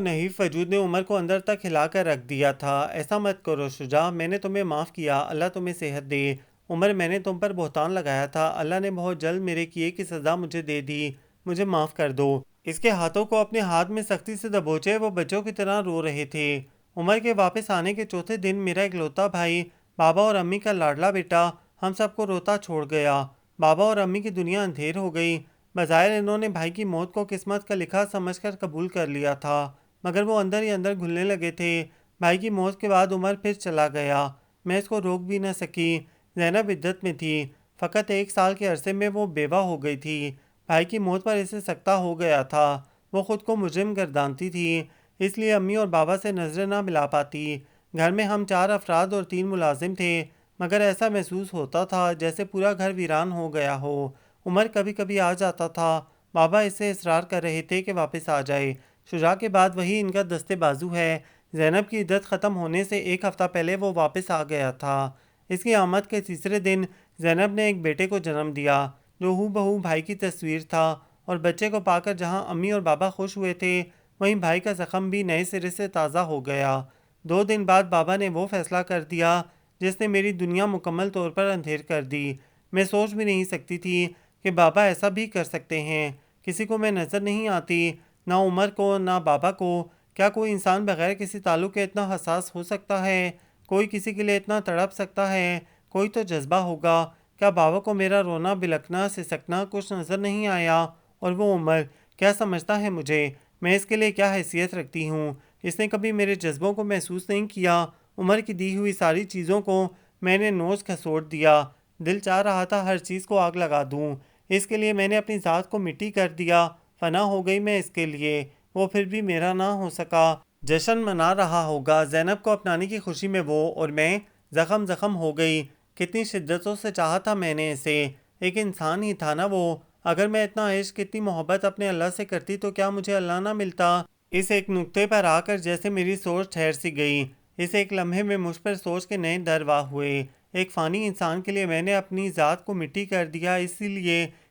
Speaker 1: نحیف وجود نے عمر کو اندر تک ہلا کر رکھ دیا تھا۔ ایسا مت کرو شجاع، میں نے تمہیں معاف کیا، اللہ تمہیں صحت دے۔ عمر، میں نے تم پر بہتان لگایا تھا، اللہ نے بہت جلد میرے کیے کی سزا مجھے دے دی، مجھے معاف کر دو۔ اس کے ہاتھوں کو اپنے ہاتھ میں سختی سے دبوچے، وہ بچوں کی طرح رو رہے تھے۔ عمر کے واپس آنے کے چوتھے دن میرا اکلوتا بھائی، بابا اور امی کا لاڈلا بیٹا، ہم سب کو روتا چھوڑ گیا۔ بابا اور امی کی دنیا اندھیر ہو گئی۔ بظاہر انہوں نے بھائی کی موت کو قسمت کا لکھا سمجھ کر قبول کر لیا تھا، مگر وہ اندر ہی اندر گھلنے لگے تھے۔ بھائی کی موت کے بعد عمر پھر چلا گیا، میں اس کو روک بھی نہ سکی۔ زینب عدت میں تھی، فقط 1 سال کے عرصے میں وہ بیوہ ہو گئی تھی۔ بھائی کی موت پر اسے سکتہ ہو گیا تھا، وہ خود کو مجرم گردانتی تھی، اس لیے امی اور بابا سے نظریں نہ ملا پاتی۔ گھر میں ہم 4 افراد اور 3 ملازم تھے، مگر ایسا محسوس ہوتا تھا جیسے پورا گھر ویران ہو گیا ہو۔ عمر کبھی کبھی آ جاتا تھا، بابا اس سے اصرار کر رہے تھے کہ واپس آ جائے۔ شجاع کے بعد وہی ان کا دستے بازو ہے۔ زینب کی عدت ختم ہونے سے 1 ہفتہ پہلے وہ واپس آ گیا تھا۔ اس کی آمد کے تیسرے دن زینب نے ایک بیٹے کو جنم دیا، جو ہو بہو بھائی کی تصویر تھا، اور بچے کو پا کر جہاں امی اور بابا خوش ہوئے تھے، وہیں بھائی کا زخم بھی نئے سرے سے تازہ ہو گیا۔ 2 دن بعد بابا نے وہ فیصلہ کر دیا جس نے میری دنیا مکمل طور پر اندھیر کر دی۔ میں سوچ بھی نہیں سکتی تھی کہ بابا ایسا بھی کر سکتے ہیں۔ کسی کو میں نظر نہیں آتی، نہ عمر کو نہ بابا کو۔ کیا کوئی انسان بغیر کسی تعلق کے اتنا حساس ہو سکتا ہے؟ کوئی کسی کے لیے اتنا تڑپ سکتا ہے؟ کوئی تو جذبہ ہوگا۔ کیا بابا کو میرا رونا، بلکنا، سسکنا کچھ نظر نہیں آیا؟ اور وہ عمر، کیا سمجھتا ہے مجھے؟ میں اس کے لیے کیا حیثیت رکھتی ہوں؟ اس نے کبھی میرے جذبوں کو محسوس نہیں کیا۔ عمر کی دی ہوئی ساری چیزوں کو میں نے نوچ کھسوٹ دیا۔ دل چاہ رہا تھا ہر چیز کو آگ لگا دوں۔ اس کے لیے میں نے اپنی ذات کو مٹی کر دیا، فنا ہو گئی میں اس کے لیے۔ وہ پھر بھی میرا نہ ہو سکا۔ جشن منا رہا ہوگا زینب کو اپنانے کی خوشی میں وہ، اور میں زخم زخم ہو گئی۔ کتنی شدتوں سے چاہا تھا میں نے اسے، ایک انسان ہی تھا نا وہ۔ اگر میں اتنا عشق، اتنی محبت اپنے اللہ سے کرتی تو کیا مجھے اللہ نہ ملتا؟ اس ایک نقطے پر آ کر جیسے میری سوچ ٹھہر سی گئی۔ اس ایک لمحے میں مجھ پر سوچ کے نئے در واہ ہوئے۔ ایک فانی انسان کے لیے میں نے اپنی ذات کو مٹی کر دیا،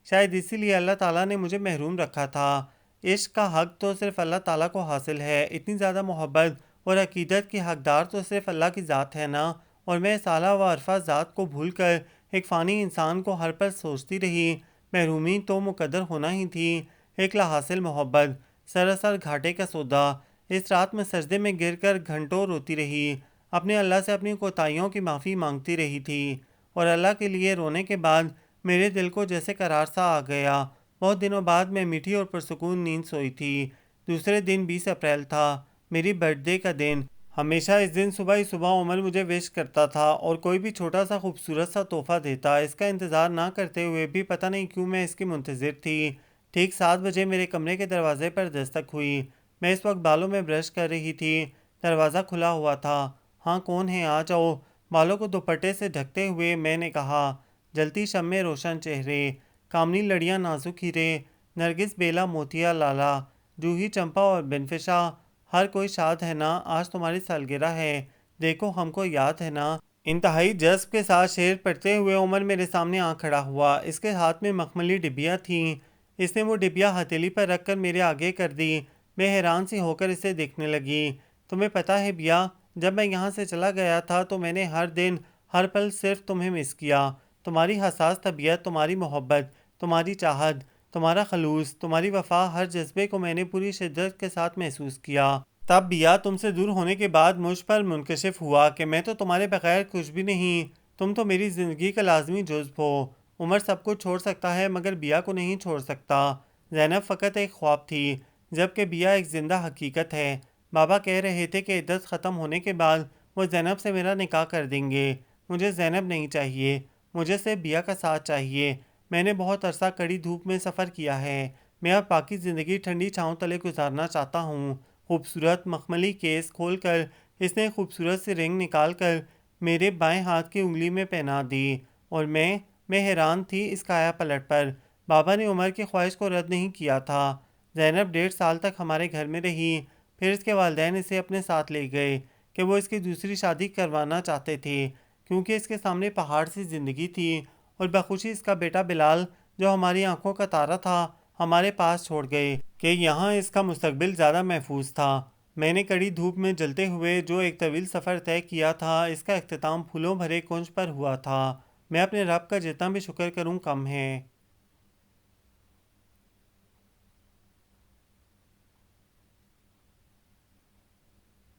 Speaker 1: شاید اسی لیے اللہ تعالیٰ نے مجھے محروم رکھا تھا۔ عشق کا حق تو صرف اللہ تعالیٰ کو حاصل ہے، اتنی زیادہ محبت اور عقیدت کی حقدار تو صرف اللہ کی ذات ہے نا۔ اور میں اس اعلیٰ و عرفہ ذات کو بھول کر ایک فانی انسان کو ہر پل سوچتی رہی۔ محرومی تو مقدر ہونا ہی تھی، ایک لاحاصل محبت، سراسر گھاٹے کا سودا۔ اس رات میں سجدے میں گر کر گھنٹوں روتی رہی، اپنے اللہ سے اپنی کوتاہیوں کی معافی مانگتی رہی تھی، اور اللہ کے لیے رونے کے بعد میرے دل کو جیسے قرار سا آ گیا۔ بہت دنوں بعد میں میٹھی اور پرسکون نیند سوئی تھی۔ دوسرے دن 20 اپریل تھا، میری برتھ ڈے کا دن۔ ہمیشہ اس دن صبح ہی صبح عمر مجھے وش کرتا تھا اور کوئی بھی چھوٹا سا خوبصورت سا تحفہ دیتا۔ اس کا انتظار نہ کرتے ہوئے بھی پتہ نہیں کیوں میں اس کی منتظر تھی۔ ٹھیک 7 بجے میرے کمرے کے دروازے پر دستک ہوئی۔ میں اس وقت بالوں میں برش کر رہی تھی، دروازہ کھلا ہوا تھا۔ ہاں کون ہے، آ جاؤ، بالوں کو دوپٹے سے ڈھکتے ہوئے میں نے کہا۔ جلتی شمع روشن چہرے، کامنی لڑیاں نازک ہیرے، نرگس بیلا موتیا لالا، جوہی چمپا اور بنفشا، ہر کوئی شاد ہے نا، آج تمہاری سالگرہ ہے، دیکھو ہم کو یاد ہے نا۔ انتہائی جذب کے ساتھ شعر پڑھتے ہوئے عمر میرے سامنے آ کھڑا ہوا۔ اس کے ہاتھ میں مخملی ڈبیاں تھیں، اس نے وہ ڈبیا ہتھیلی پر رکھ کر میرے آگے کر دی۔ میں حیران سی ہو کر اسے دیکھنے لگی۔ تمہیں پتہ ہے بیا، جب میں یہاں سے چلا گیا تھا تو میں نے ہر دن ہر پل صرف تمہیں مس کیا، تمہاری حساس طبیعت، تمہاری محبت، تمہاری چاہت، تمہارا خلوص، تمہاری وفا، ہر جذبے کو میں نے پوری شدت کے ساتھ محسوس کیا۔ تب بیا تم سے دور ہونے کے بعد مجھ پر منکشف ہوا کہ میں تو تمہارے بغیر کچھ بھی نہیں، تم تو میری زندگی کا لازمی جزو ہو۔ عمر سب کچھ چھوڑ سکتا ہے مگر بیا کو نہیں چھوڑ سکتا۔ زینب فقط ایک خواب تھی، جبکہ بیا ایک زندہ حقیقت ہے۔ بابا کہہ رہے تھے کہ عدت ختم ہونے کے بعد وہ زینب سے میرا نکاح کر دیں گے۔ مجھے زینب نہیں چاہیے، مجھے صرف بیا کا ساتھ چاہیے۔ میں نے بہت عرصہ کڑی دھوپ میں سفر کیا ہے، میں اب باقی زندگی ٹھنڈی چھاؤں تلے گزارنا چاہتا ہوں۔ خوبصورت مخملی کیس کھول کر اس نے خوبصورت سی رنگ نکال کر میرے بائیں ہاتھ کی انگلی میں پہنا دی، اور میں حیران تھی اس کایا پلٹ پر۔ بابا نے عمر کی خواہش کو رد نہیں کیا تھا۔ زینب 1.5 سال تک ہمارے گھر میں رہی، پھر اس کے والدین اسے اپنے ساتھ لے گئے کہ وہ اس کی دوسری شادی کروانا چاہتے تھے، کیونکہ اس کے سامنے پہاڑ سی زندگی تھی، اور بخوشی اس کا بیٹا بلال جو ہماری آنکھوں کا تارا تھا ہمارے پاس چھوڑ گئے کہ یہاں اس کا مستقبل زیادہ محفوظ تھا۔ میں نے کڑی دھوپ میں جلتے ہوئے جو ایک طویل سفر طے کیا تھا، اس کا اختتام پھولوں بھرے کنج پر ہوا تھا۔ میں اپنے رب کا جتنا بھی شکر کروں کم ہے۔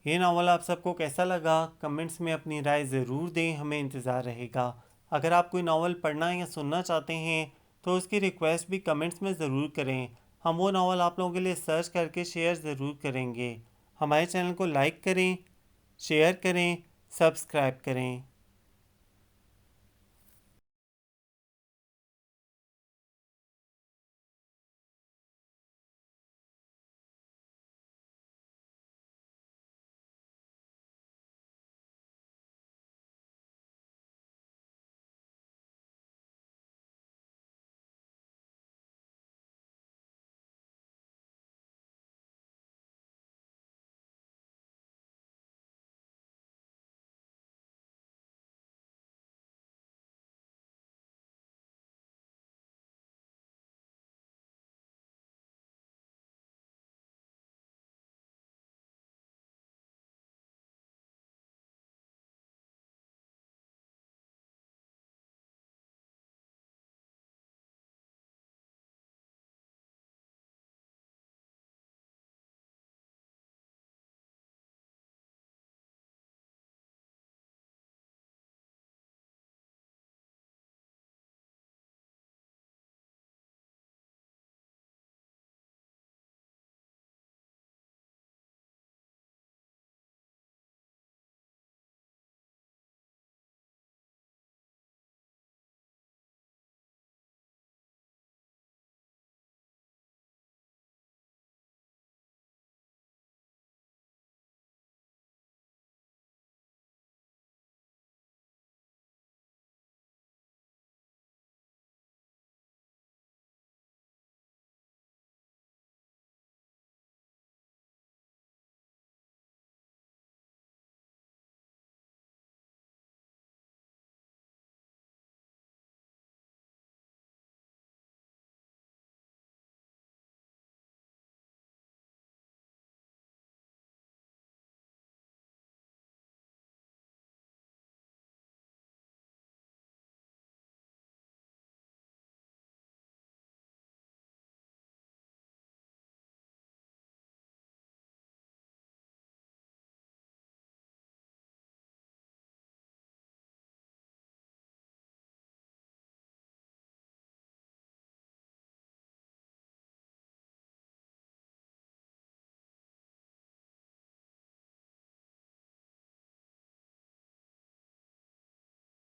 Speaker 1: یہ ناول آپ سب کو کیسا لگا؟ کمنٹس میں اپنی رائے ضرور دیں، ہمیں انتظار رہے گا۔ اگر آپ کوئی ناول پڑھنا یا سننا چاہتے ہیں تو اس کی ریکویسٹ بھی کمنٹس میں ضرور کریں، ہم وہ ناول آپ لوگوں کے لیے سرچ کر کے شیئر ضرور کریں گے۔ ہمارے چینل کو لائک کریں، شیئر کریں، سبسکرائب کریں۔